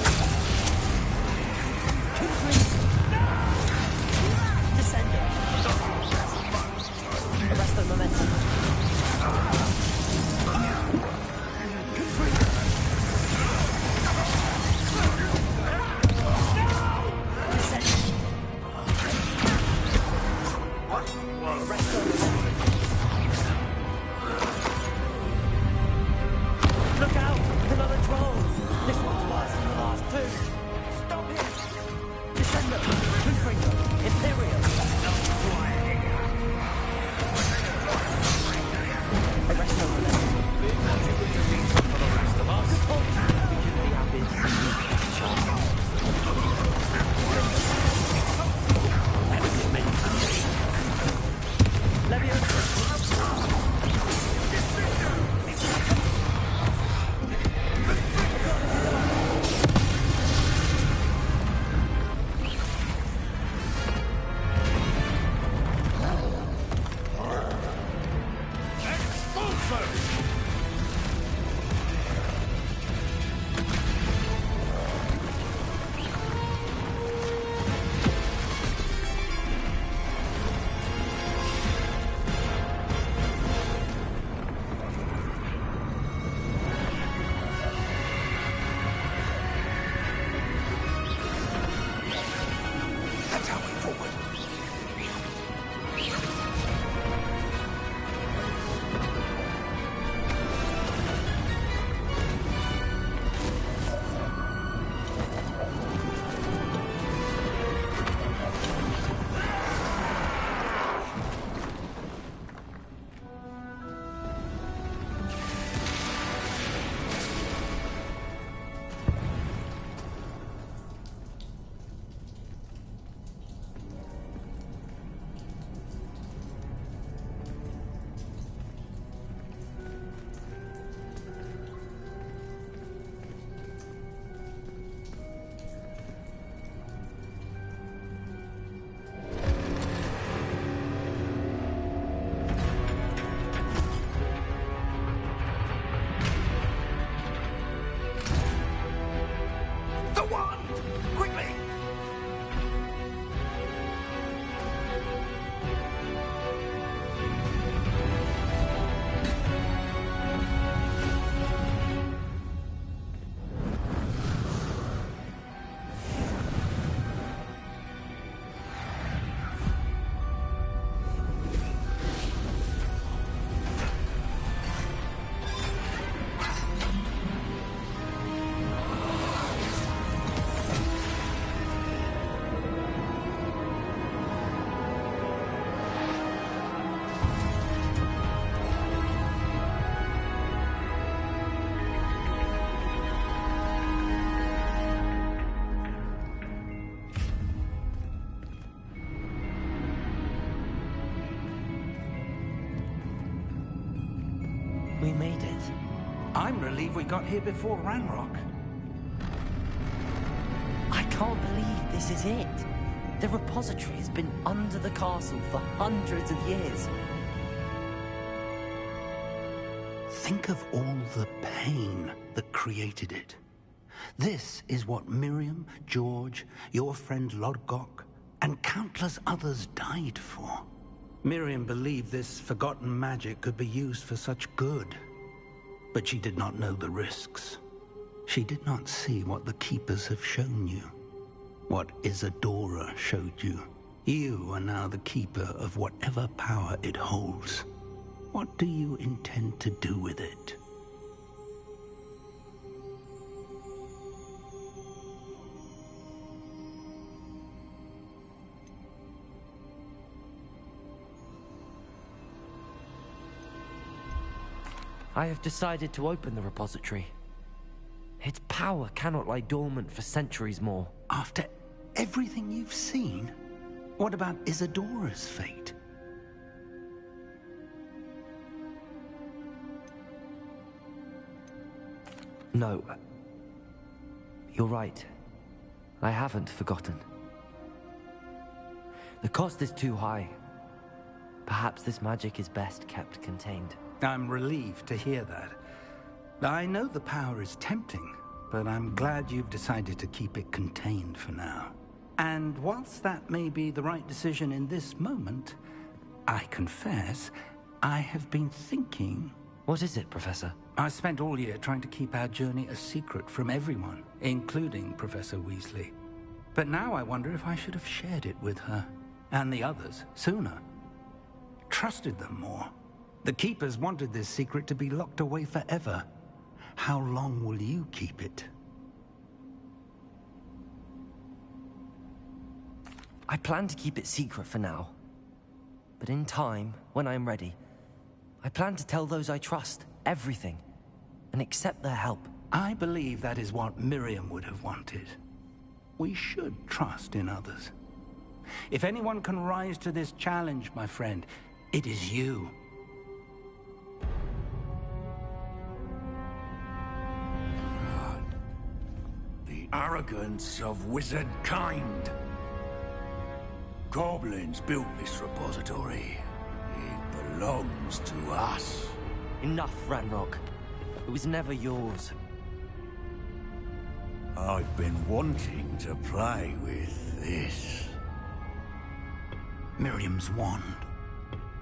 We made it. I'm relieved we got here before Ranrock. I can't believe this is it. The repository has been under the castle for hundreds of years. Think of all the pain that created it. This is what Miriam, George, your friend Lodgok, and countless others died for. Miriam believed this forgotten magic could be used for such good. But she did not know the risks. She did not see what the Keepers have shown you. What Isadora showed you. You are now the Keeper of whatever power it holds. What do you intend to do with it? I have decided to open the repository. Its power cannot lie dormant for centuries more. After everything you've seen, what about Isadora's fate? No. You're right. I haven't forgotten. The cost is too high. Perhaps this magic is best kept contained. I'm relieved to hear that. I know the power is tempting, but I'm glad you've decided to keep it contained for now. And whilst that may be the right decision in this moment, I confess, I have been thinking... What is it, Professor? I spent all year trying to keep our journey a secret from everyone, including Professor Weasley. But now I wonder if I should have shared it with her, and the others, sooner. Trusted them more. The Keepers wanted this secret to be locked away forever. How long will you keep it? I plan to keep it secret for now. But in time, when I'm ready, I plan to tell those I trust everything and accept their help. I believe that is what Miriam would have wanted. We should trust in others. If anyone can rise to this challenge, my friend, it is you. The arrogance of wizard kind. Goblins built this repository. It belongs to us. Enough, Ranrock. It was never yours. I've been wanting to play with this. Miriam's wand.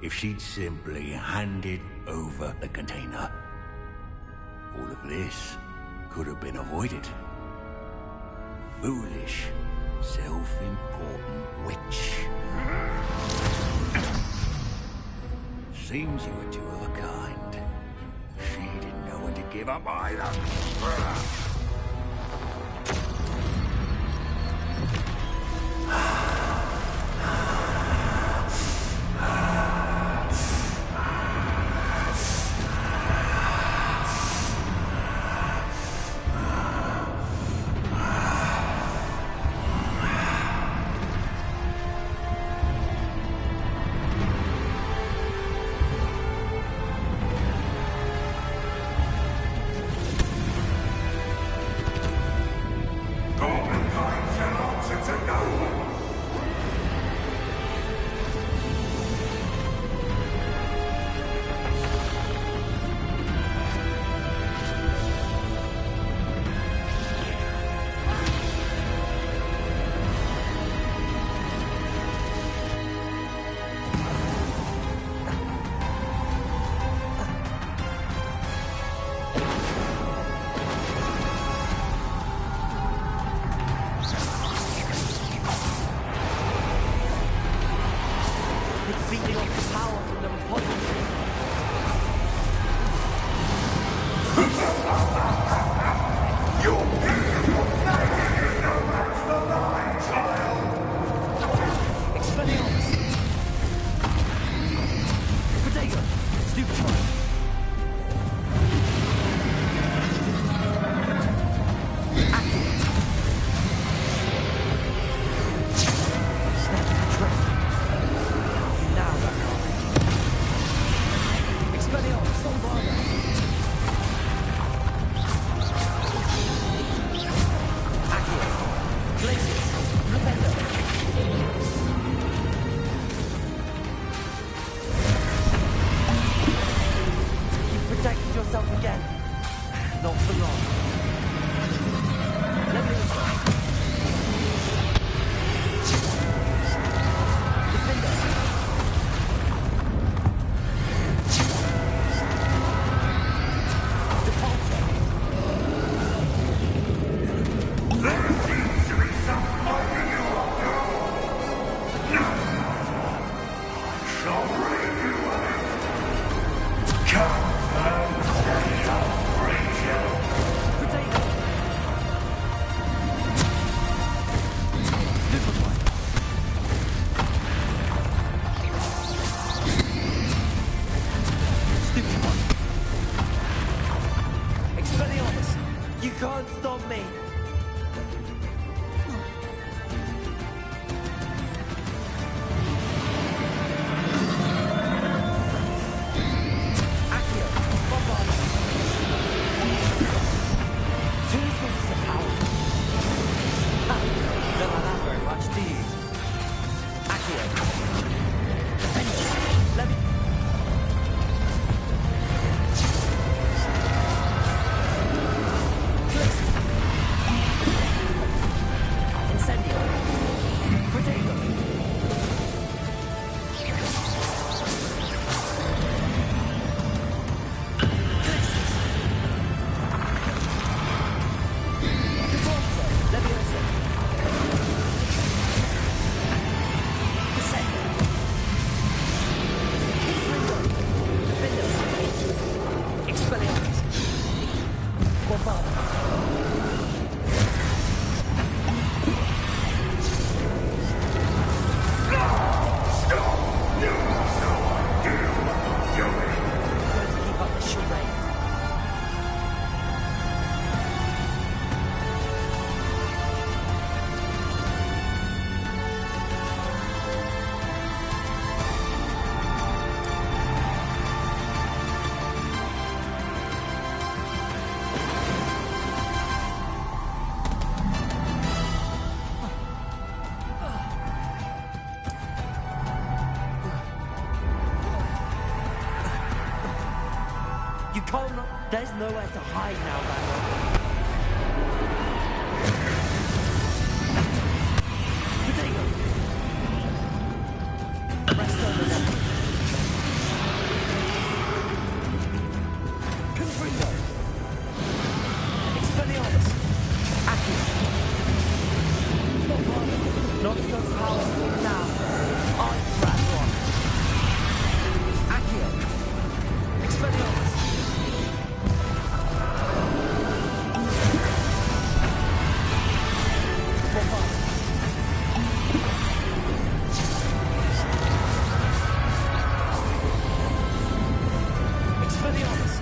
If she'd simply handed over the container, all of this could have been avoided. Foolish, self-important witch. Seems you were two of a kind. She didn't know when to give up either. can't... There's nowhere to hide now, Randall. Potato! Rest over there. Confringo! Expelliarmus! Accio! Not so powerful now. Ice Rat Accio! Expelliarmus! Expelliarmus!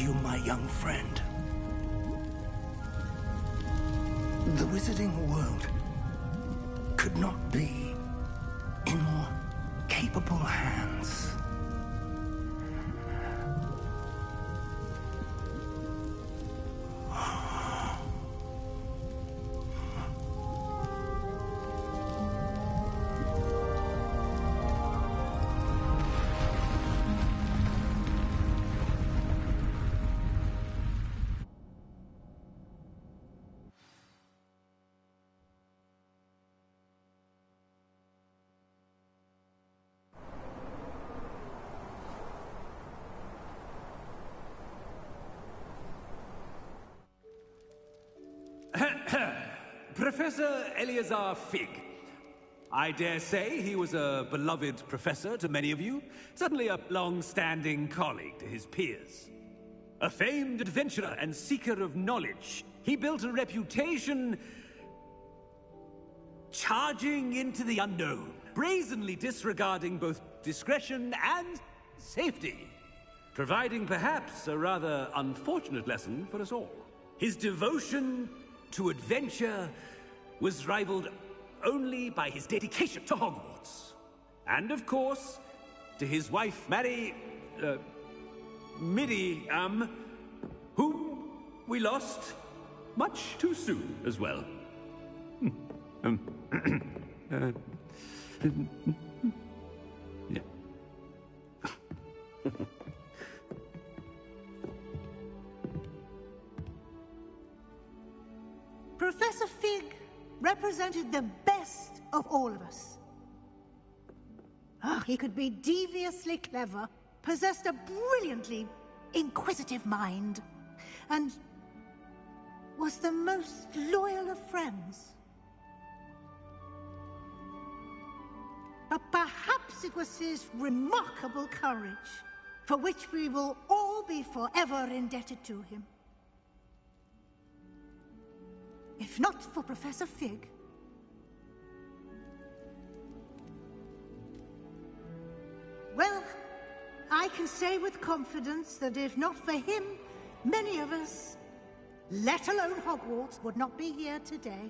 you, my young friend. The wizarding world could not be in more capable hands. Professor Eleazar Fig. I dare say he was a beloved professor to many of you, certainly a long-standing colleague to his peers. A famed adventurer and seeker of knowledge, he built a reputation charging into the unknown, brazenly disregarding both discretion and safety, providing perhaps a rather unfortunate lesson for us all. His devotion to adventure was rivaled only by his dedication to Hogwarts. And of course, to his wife, Miriam, whom we lost much too soon as well. Yeah. Professor Fig represented the best of all of us. He could be deviously clever, possessed a brilliantly inquisitive mind, and was the most loyal of friends. But perhaps it was his remarkable courage, for which we will all be forever indebted to him. If not for Professor Fig, well, I can say with confidence that if not for him, many of us, let alone Hogwarts, would not be here today.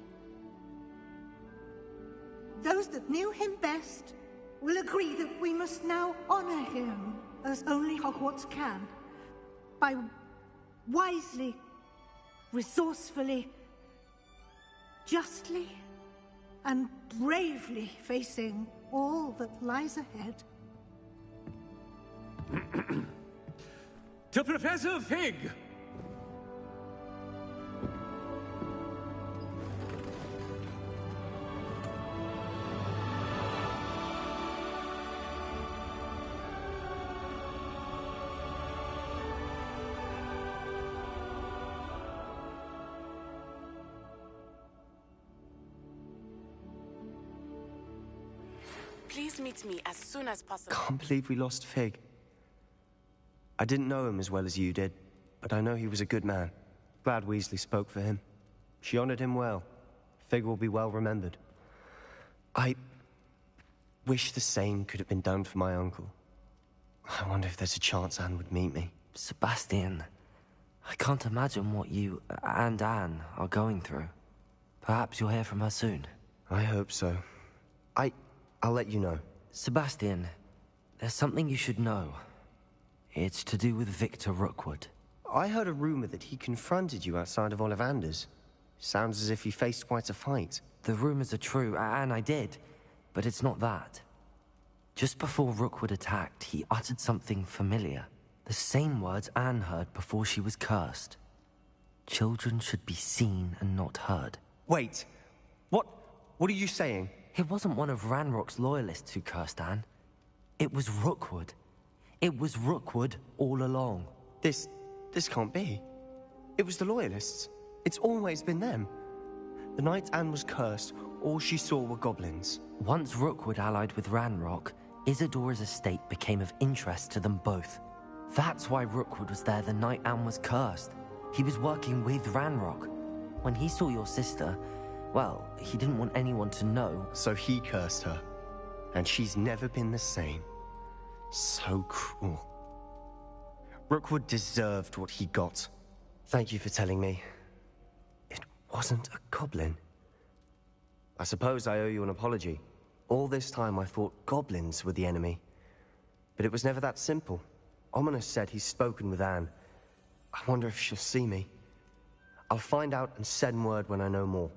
Those that knew him best will agree that we must now honor him as only Hogwarts can, by wisely, resourcefully, justly and bravely facing all that lies ahead. To Professor Fig! Please meet me as soon as possible. Can't believe we lost Fig. I didn't know him as well as you did, but I know he was a good man. Glad Weasley spoke for him. She honored him well. Fig will be well remembered. I wish the same could have been done for my uncle. I wonder if there's a chance Anne would meet me. Sebastian, I can't imagine what you and Anne are going through. Perhaps you'll hear from her soon. I hope so. I'll let you know. Sebastian, there's something you should know. It's to do with Victor Rookwood. I heard a rumor that he confronted you outside of Ollivander's. Sounds as if he faced quite a fight. The rumors are true, and I did. But it's not that. Just before Rookwood attacked, he uttered something familiar. The same words Anne heard before she was cursed. Children should be seen and not heard. Wait. What are you saying? It wasn't one of Ranrock's loyalists who cursed Anne. It was Rookwood. It was Rookwood all along. This can't be. It was the Loyalists. It's always been them. The night Anne was cursed, all she saw were goblins. Once Rookwood allied with Ranrock, Isadora's estate became of interest to them both. That's why Rookwood was there the night Anne was cursed. He was working with Ranrock. When he saw your sister, well, he didn't want anyone to know. So he cursed her. And she's never been the same. So cruel. Rookwood deserved what he got. Thank you for telling me. It wasn't a goblin. I suppose I owe you an apology. All this time I thought goblins were the enemy. But it was never that simple. Ominous said he's spoken with Anne. I wonder if she'll see me. I'll find out and send word when I know more.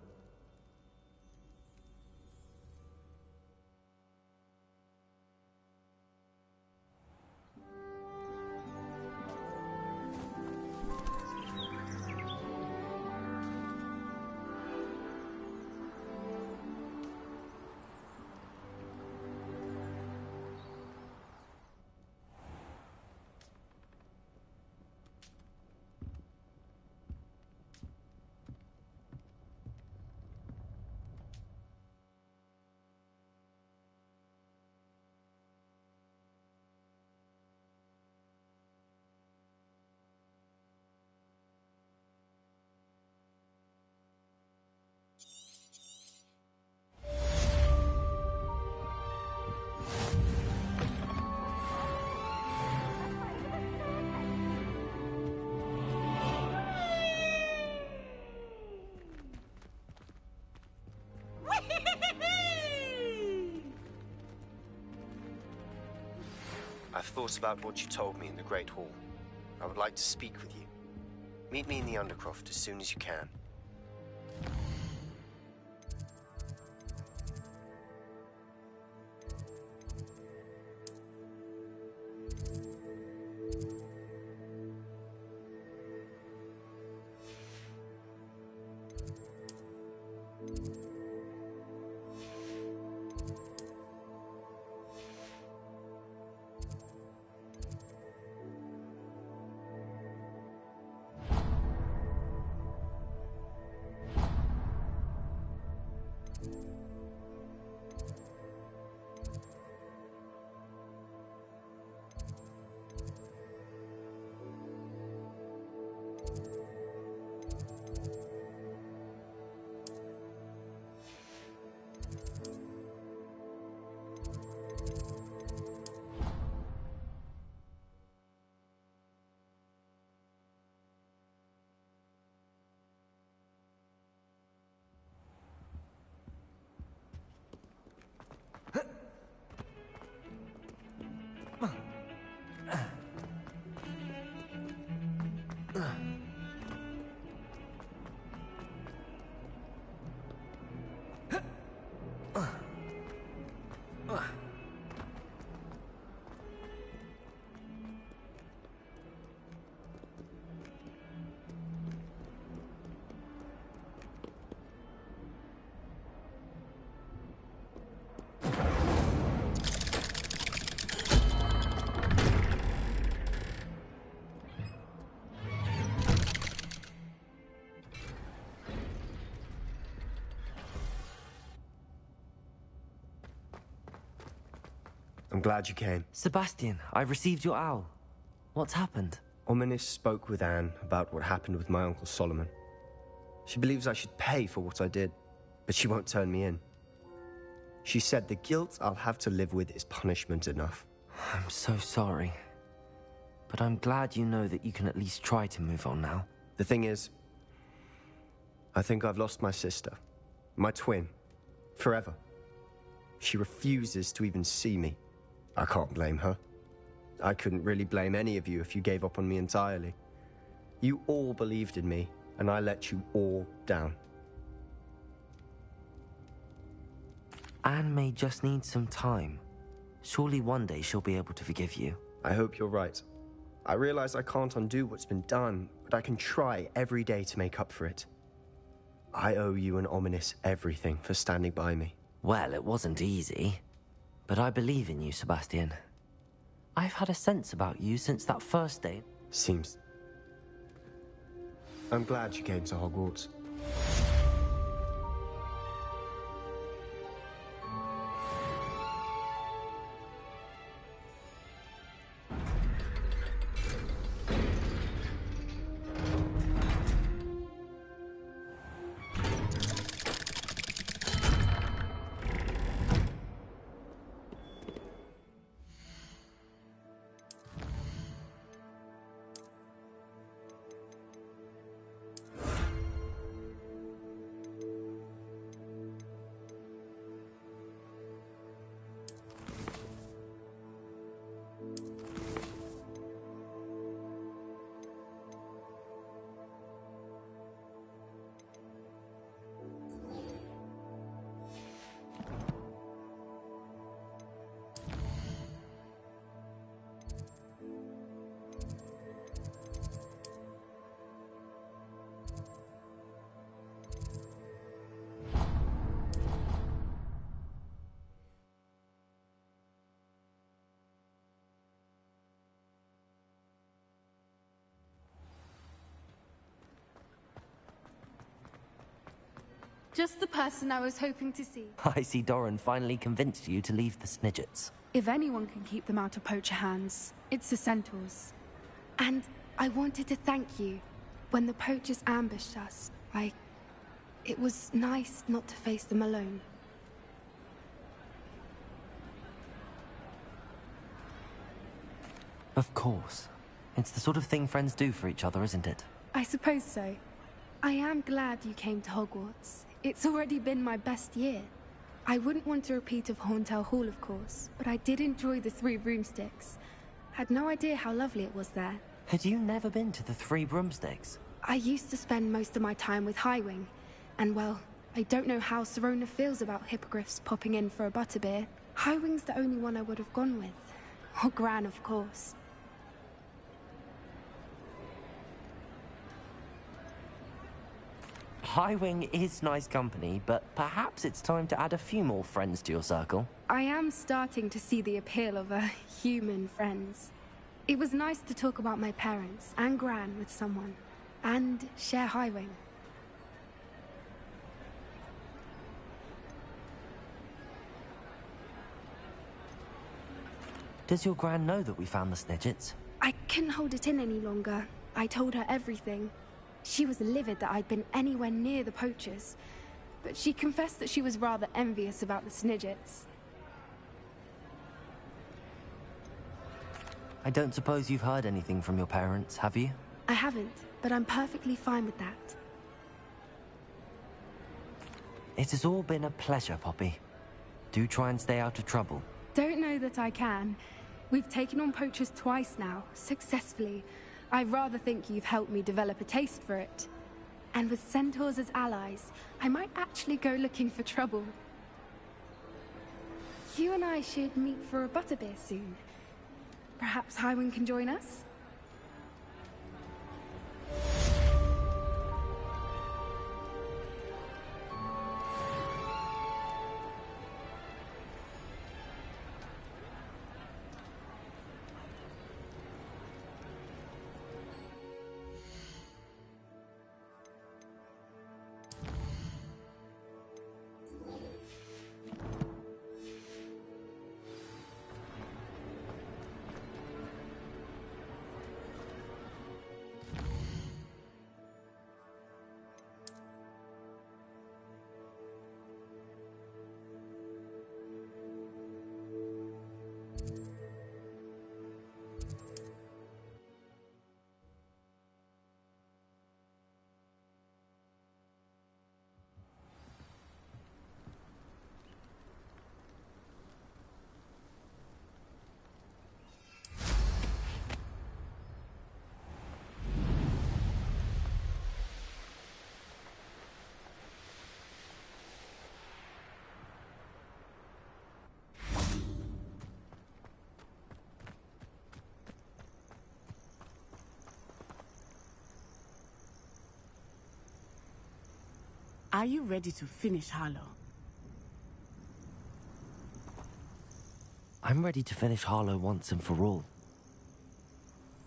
I've thought about what you told me in the Great Hall. I would like to speak with you. Meet me in the Undercroft as soon as you can. I'm glad you came. Sebastian, I received your owl. What's happened? Ominous spoke with Anne about what happened with my Uncle Solomon. She believes I should pay for what I did, but she won't turn me in. She said the guilt I'll have to live with is punishment enough. I'm so sorry. But I'm glad you know that you can at least try to move on now. The thing is, I think I've lost my sister, my twin, forever. She refuses to even see me. I can't blame her. I couldn't really blame any of you if you gave up on me entirely. You all believed in me, and I let you all down. Anne may just need some time. Surely one day she'll be able to forgive you. I hope you're right. I realize I can't undo what's been done, but I can try every day to make up for it. I owe you and Ominous everything for standing by me. Well, it wasn't easy. But I believe in you, Sebastian. I've had a sense about you since that first day. Seems. I'm glad you came to Hogwarts. Just the person I was hoping to see. I see Doran finally convinced you to leave the Snidgets. If anyone can keep them out of poacher hands, it's the centaurs. And I wanted to thank you. When the poachers ambushed us, it was nice not to face them alone. Of course. It's the sort of thing friends do for each other, isn't it? I suppose so. I am glad you came to Hogwarts. It's already been my best year. I wouldn't want a repeat of Horntail Hall, of course, but I did enjoy the Three Broomsticks. Had no idea how lovely it was there. Had you never been to the Three Broomsticks? I used to spend most of my time with Highwing, and well, I don't know how Serona feels about hippogriffs popping in for a butterbeer. Highwing's the only one I would have gone with. Or Gran, of course. Highwing is nice company, but perhaps it's time to add a few more friends to your circle. I am starting to see the appeal of human friends. It was nice to talk about my parents and Gran with someone, and share Highwing. Does your Gran know that we found the Snidgets? I couldn't hold it in any longer. I told her everything. She was livid that I'd been anywhere near the poachers, but she confessed that she was rather envious about the Snidgets. I don't suppose you've heard anything from your parents, have you? I haven't, but I'm perfectly fine with that. It has all been a pleasure, Poppy. Do try and stay out of trouble. Don't know that I can. We've taken on poachers twice now, successfully. I rather think you've helped me develop a taste for it. And with centaurs as allies, I might actually go looking for trouble. You and I should meet for a butterbeer soon. Perhaps Highwing can join us? Are you ready to finish Harlow? I'm ready to finish Harlow once and for all.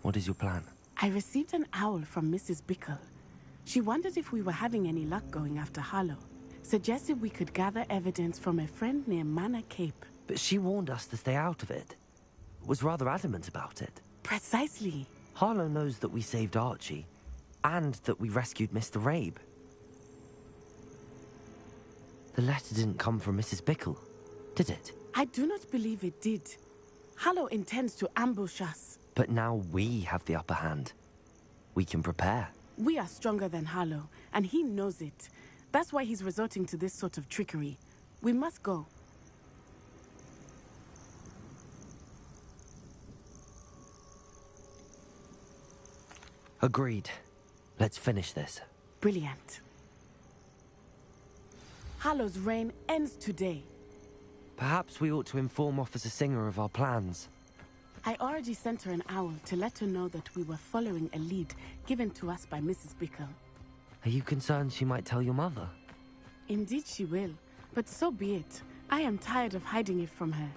What is your plan? I received an owl from Mrs. Bickle. She wondered if we were having any luck going after Harlow. Suggested we could gather evidence from a friend near Manor Cape. But she warned us to stay out of it. Was rather adamant about it. Precisely. Harlow knows that we saved Archie, and that we rescued Mr. Rabe. The letter didn't come from Mrs. Bickle, did it? I do not believe it did. Harlow intends to ambush us. But now we have the upper hand. We can prepare. We are stronger than Harlow, and he knows it. That's why he's resorting to this sort of trickery. We must go. Agreed. Let's finish this. Brilliant. Harlow's reign ends today. Perhaps we ought to inform Officer Singer of our plans. I already sent her an owl to let her know that we were following a lead given to us by Mrs. Bickle. Are you concerned she might tell your mother? Indeed she will, but so be it. I am tired of hiding it from her.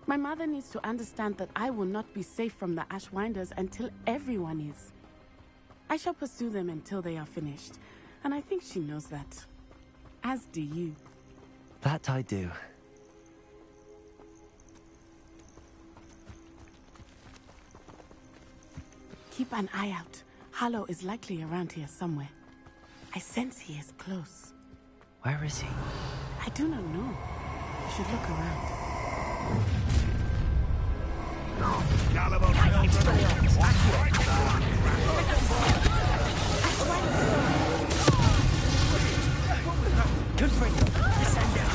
My mother needs to understand that I will not be safe from the Ashwinders until everyone is. I shall pursue them until they are finished, and I think she knows that. As do you. That I do. Keep an eye out. Harlow is likely around here somewhere. I sense he is close. Where is he? I do not know. You should look around. Good for you. Descend down.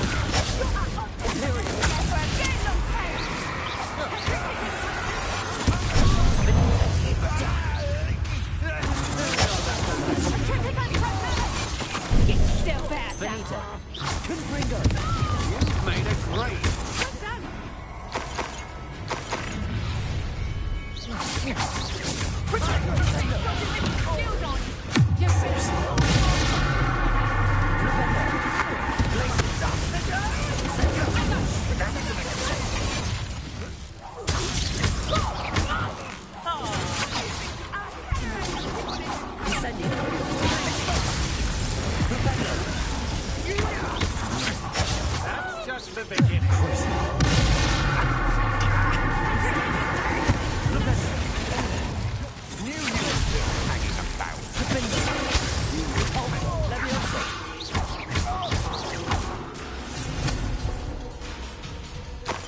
Still bad. Benita. Confringo. You've made a great. That's just the beginning.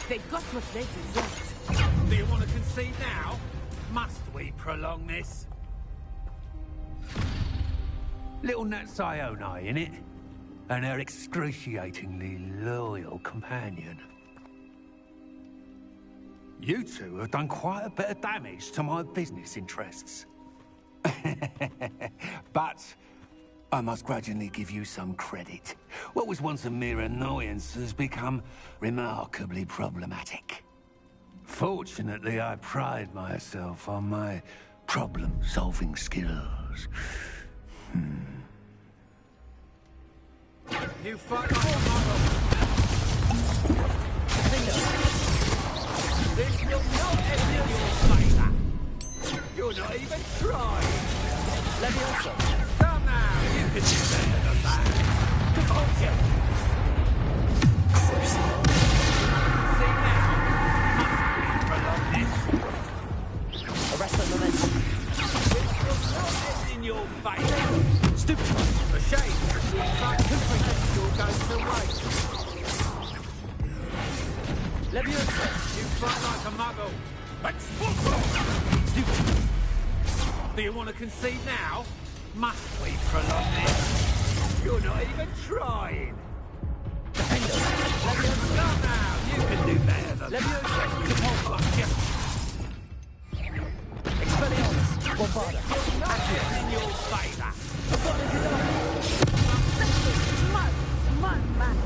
They got what they deserved. Do you want to concede now? Must we prolong this? Little Nat Ione, innit? And her excruciatingly loyal companion. You two have done quite a bit of damage to my business interests. But I must grudgingly give you some credit. What was once a mere annoyance has become remarkably problematic. Fortunately, I pride myself on my problem-solving skills. You fight like a model. This will not end in your favor. You're not even trying. Leviosa. Come now, you can do better than that. Compulsion. See now, Arrest the momentum. this will not end in your favor. Stupid. A shame. But you'll go to waste. Leviosa. You fight like a muggle. Stupid. Do you want to concede now? Must we prolong this? You're not even trying. Defender. Leviosa. Come now, you can do better than Leviosa. that. Expelliarmus. Bombarda. Not in your favor. Man.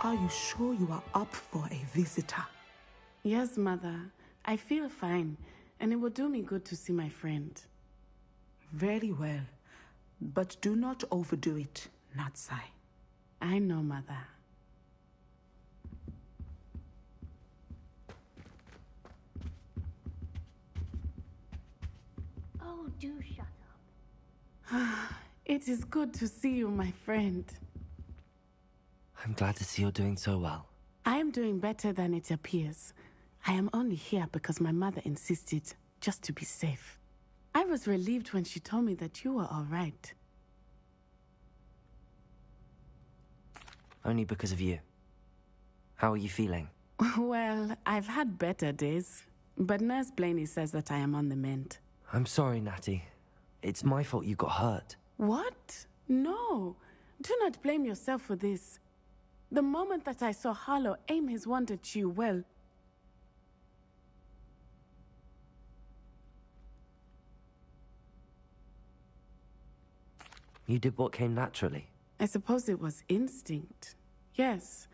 Are you sure you are up for a visitor? Yes, Mother. I feel fine, and it will do me good to see my friend. Very well. But do not overdo it, Natsai. I know, Mother. Oh, do shut up. It is good to see you, my friend. I'm glad to see you're doing so well. I am doing better than it appears. I am only here because my mother insisted, just to be safe. I was relieved when she told me that you were all right. Only because of you. How are you feeling? Well, I've had better days, but Nurse Blaney says that I am on the mend. I'm sorry, Natty. It's my fault you got hurt. What? No. Do not blame yourself for this. The moment that I saw Harlow aim his wand at you, well... You did what came naturally. I suppose it was instinct. Yes.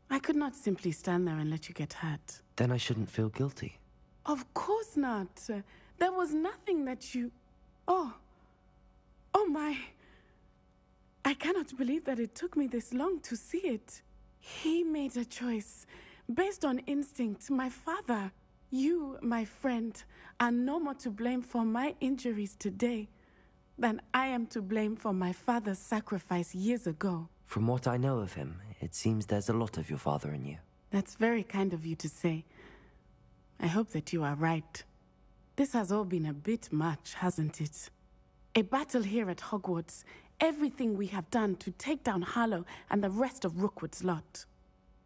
I could not simply stand there and let you get hurt. Then I shouldn't feel guilty. Of course not. There was nothing that you... Oh my... I cannot believe that it took me this long to see it. He made a choice. Based on instinct, my father, you, my friend, are no more to blame for my injuries today than I am to blame for my father's sacrifice years ago. From what I know of him, it seems there's a lot of your father in you. That's very kind of you to say. I hope that you are right. This has all been a bit much, hasn't it? A battle here at Hogwarts. Everything we have done to take down Harlow and the rest of Rookwood's lot.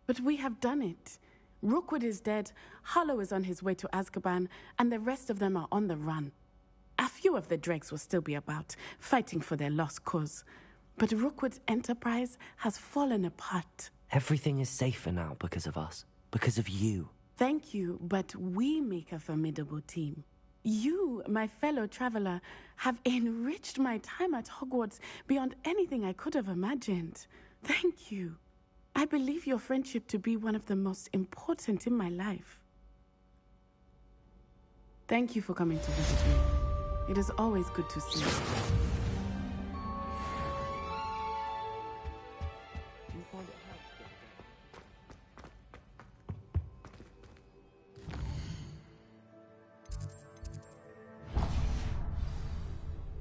But we have done it. Rookwood is dead, Harlow is on his way to Azkaban, and the rest of them are on the run. A few of the dregs will still be about, fighting for their lost cause. But Rookwood's enterprise has fallen apart. Everything is safer now because of us. Because of you. Thank you, but we make a formidable team. You, my fellow traveler, have enriched my time at Hogwarts beyond anything I could have imagined. Thank you. I believe your friendship to be one of the most important in my life. Thank you for coming to visit me. It is always good to see you.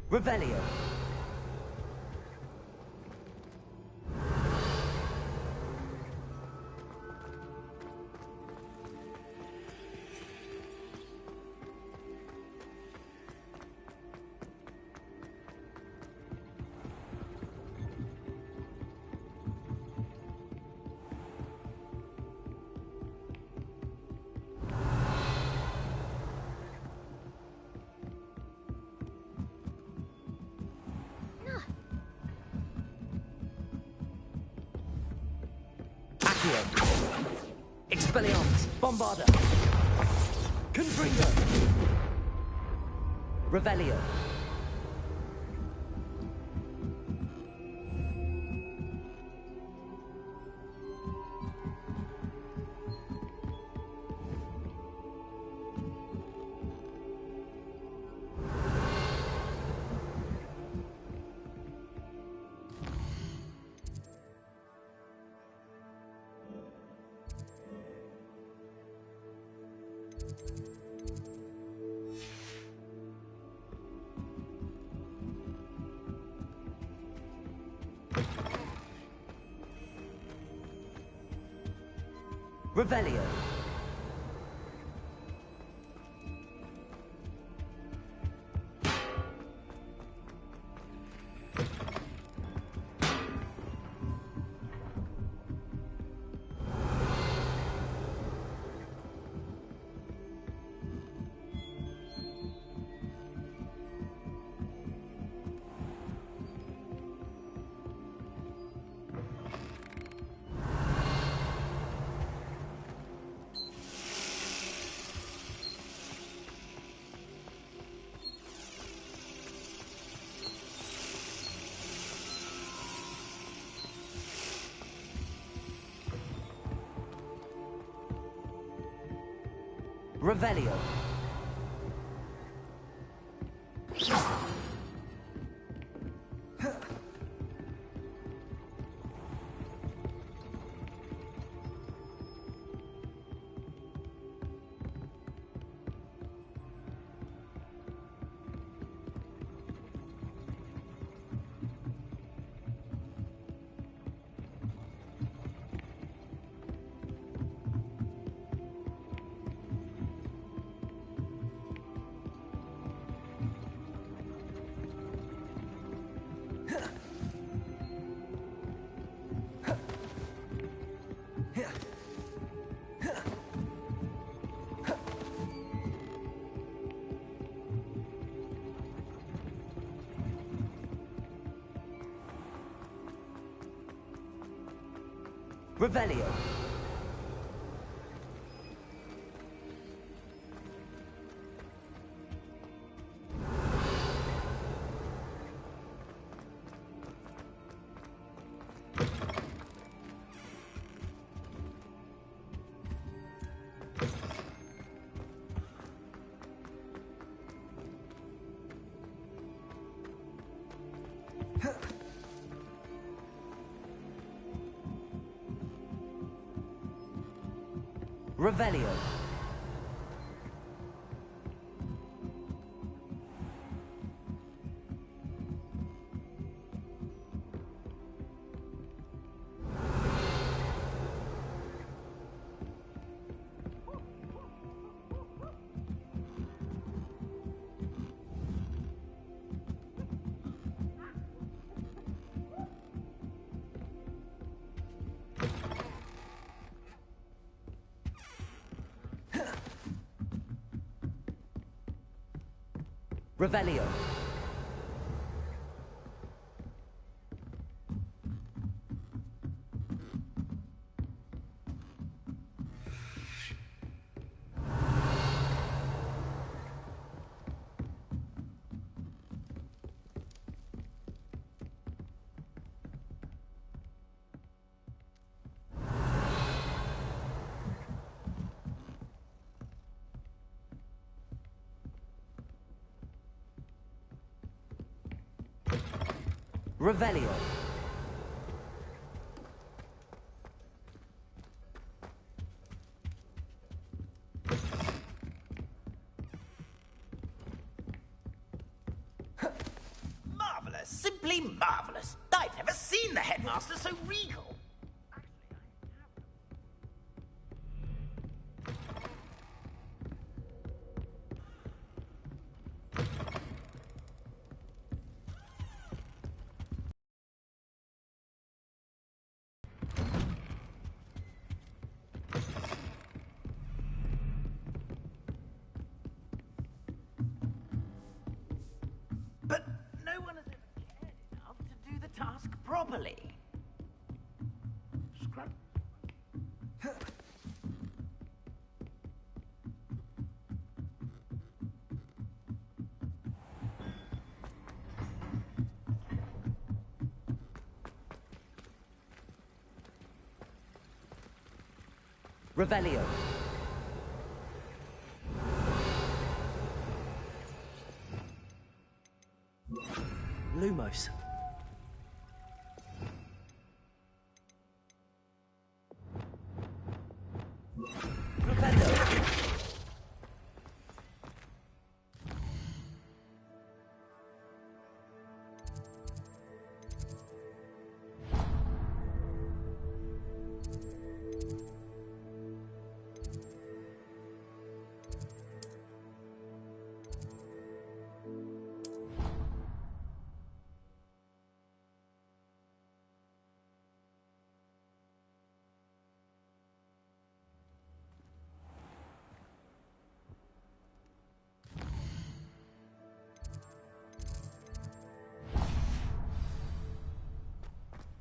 Revelio. Expelliarmus, Bombarda, Confringo, Revelio. Revelio. Revelio. Revelio. Revelio. Revelio. Revelio. Marvelous, simply marvelous. I've never seen the headmaster so regal. But no one has ever cared enough to do the task properly. Scrap. Revelio. Lumos.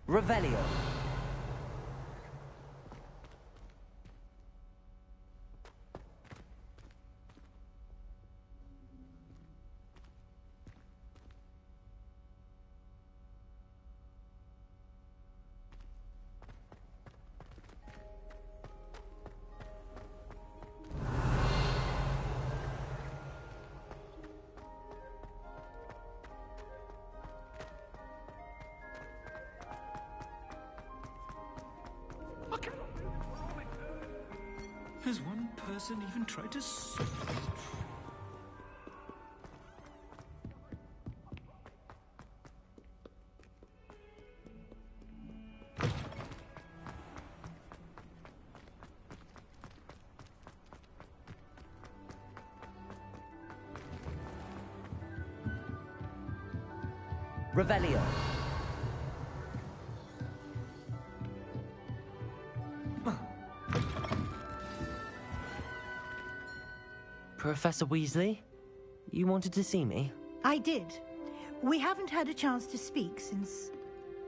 Revelio. Has one person even tried to solve it? Revelio. Professor Weasley, you wanted to see me? I did. We haven't had a chance to speak since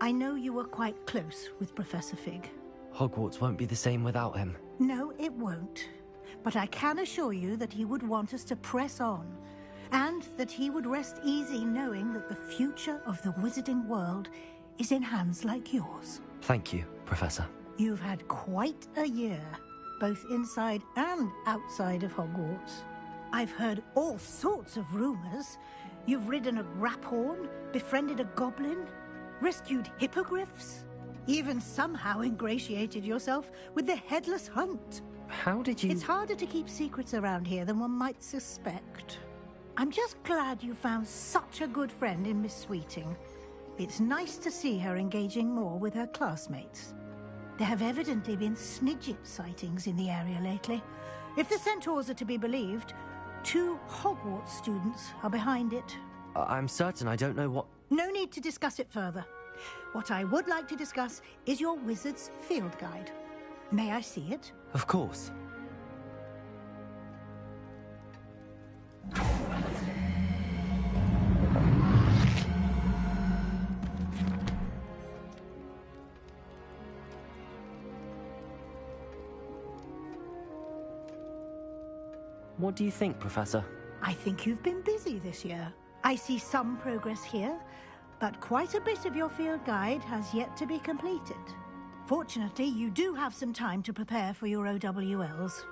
I know you were quite close with Professor Fig. Hogwarts won't be the same without him. No, it won't. But I can assure you that he would want us to press on, and that he would rest easy knowing that the future of the wizarding world is in hands like yours. Thank you, Professor. You've had quite a year, both inside and outside of Hogwarts. I've heard all sorts of rumors. You've ridden a graphorn, befriended a goblin, rescued hippogriffs, even somehow ingratiated yourself with the Headless Hunt. How did you... It's harder to keep secrets around here than one might suspect. I'm just glad you found such a good friend in Miss Sweeting. It's nice to see her engaging more with her classmates. There have evidently been Snidget sightings in the area lately. If the Centaurs are to be believed, 2 Hogwarts students are behind it. I'm certain I don't know what... No need to discuss it further. What I would like to discuss is your wizard's field guide. May I see it? Of course. What do you think, Professor? I think you've been busy this year. I see some progress here, but quite a bit of your field guide has yet to be completed. Fortunately, you do have some time to prepare for your OWLs.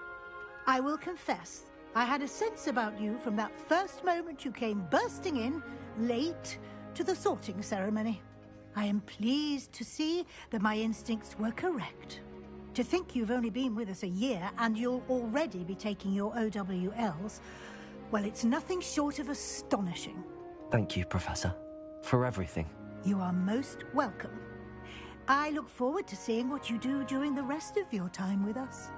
I will confess, I had a sense about you from that first moment you came bursting in, late, to the sorting ceremony. I am pleased to see that my instincts were correct. To think you've only been with us a year and you'll already be taking your OWLs, well, it's nothing short of astonishing. Thank you, Professor, for everything. You are most welcome. I look forward to seeing what you do during the rest of your time with us.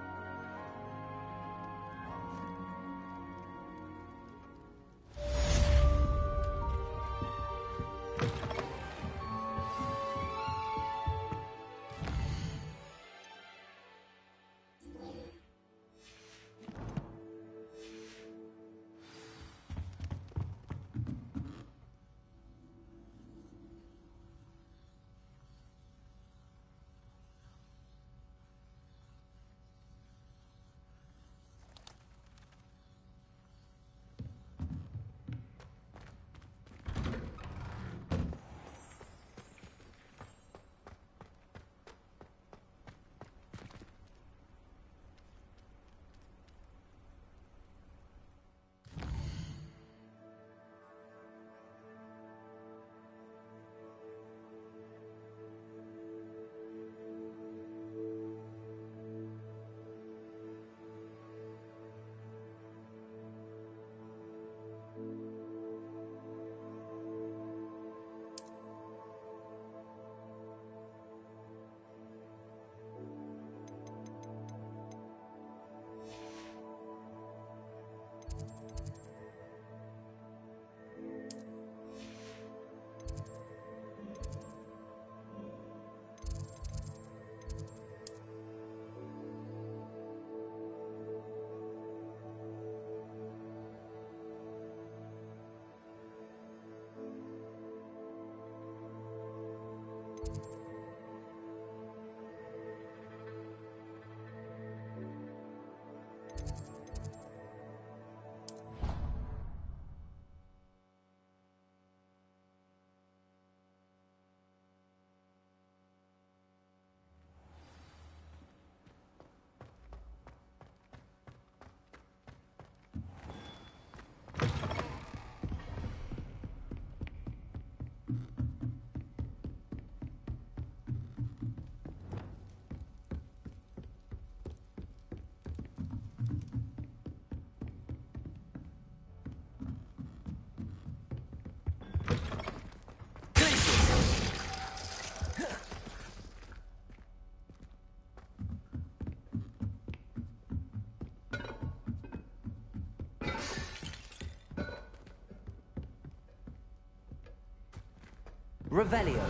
Revelio.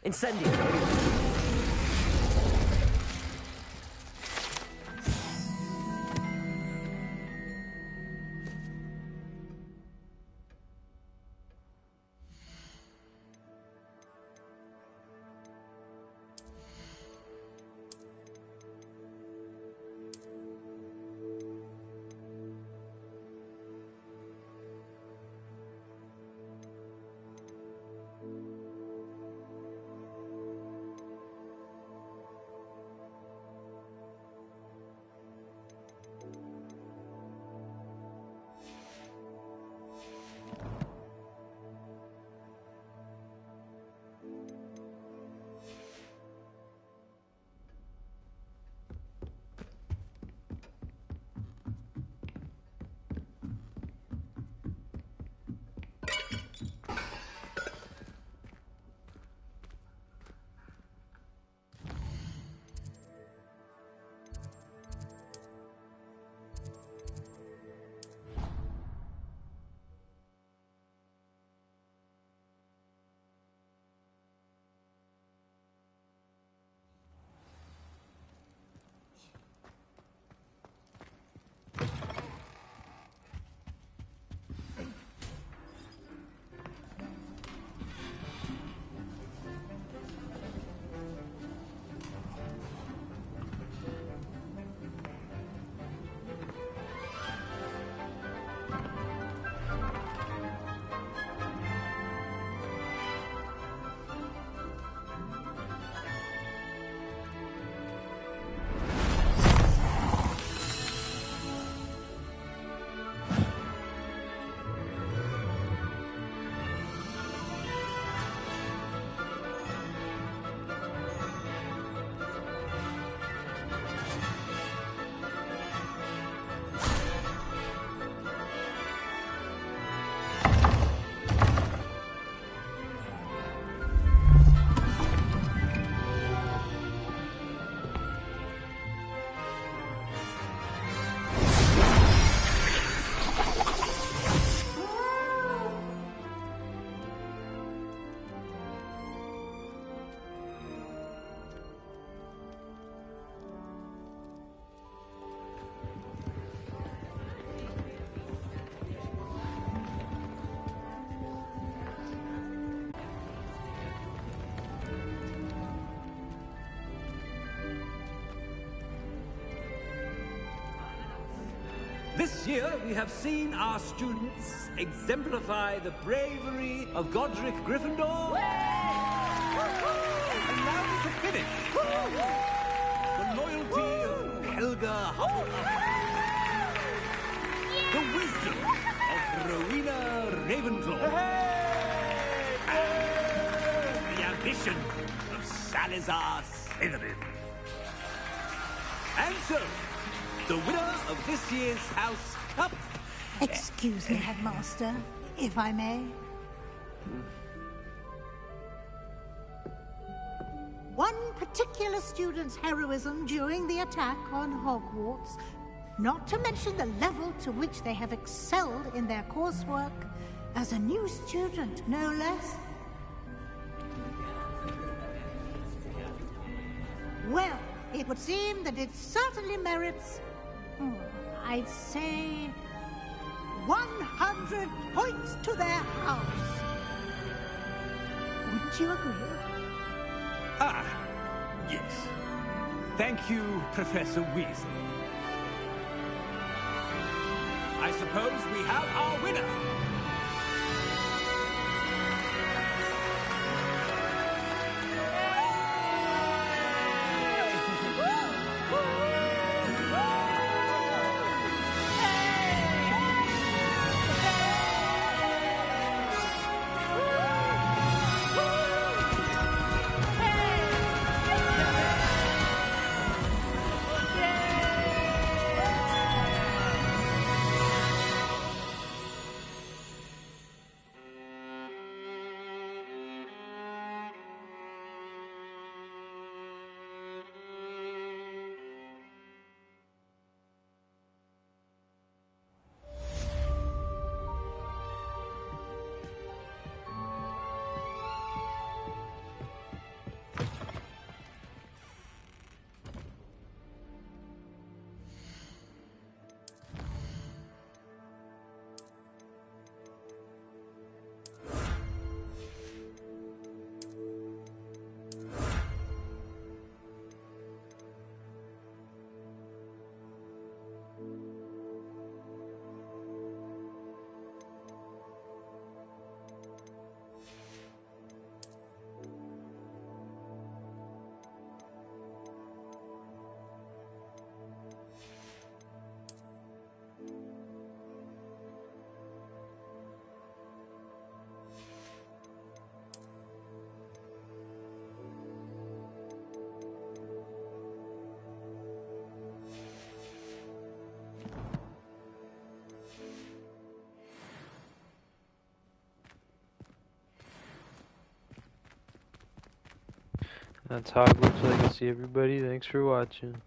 Incendio. This year, we have seen our students exemplify the bravery of Godric Gryffindor. And now to finish, the loyalty of Helga Hufflepuff. The wisdom of Rowena Ravenclaw. And the ambition of Salazar Slytherin. And so, the winner of this year's House Cup... Excuse me, Headmaster, if I may. One particular student's heroism during the attack on Hogwarts, not to mention the level to which they have excelled in their coursework, as a new student, no less. Well, it would seem that it certainly merits, I'd say, 100 points to their house. Wouldn't you agree? Ah, yes. Thank you, Professor Weasley. I suppose we have our winner. That's Hogwarts Legacy, everybody. Thanks for watching.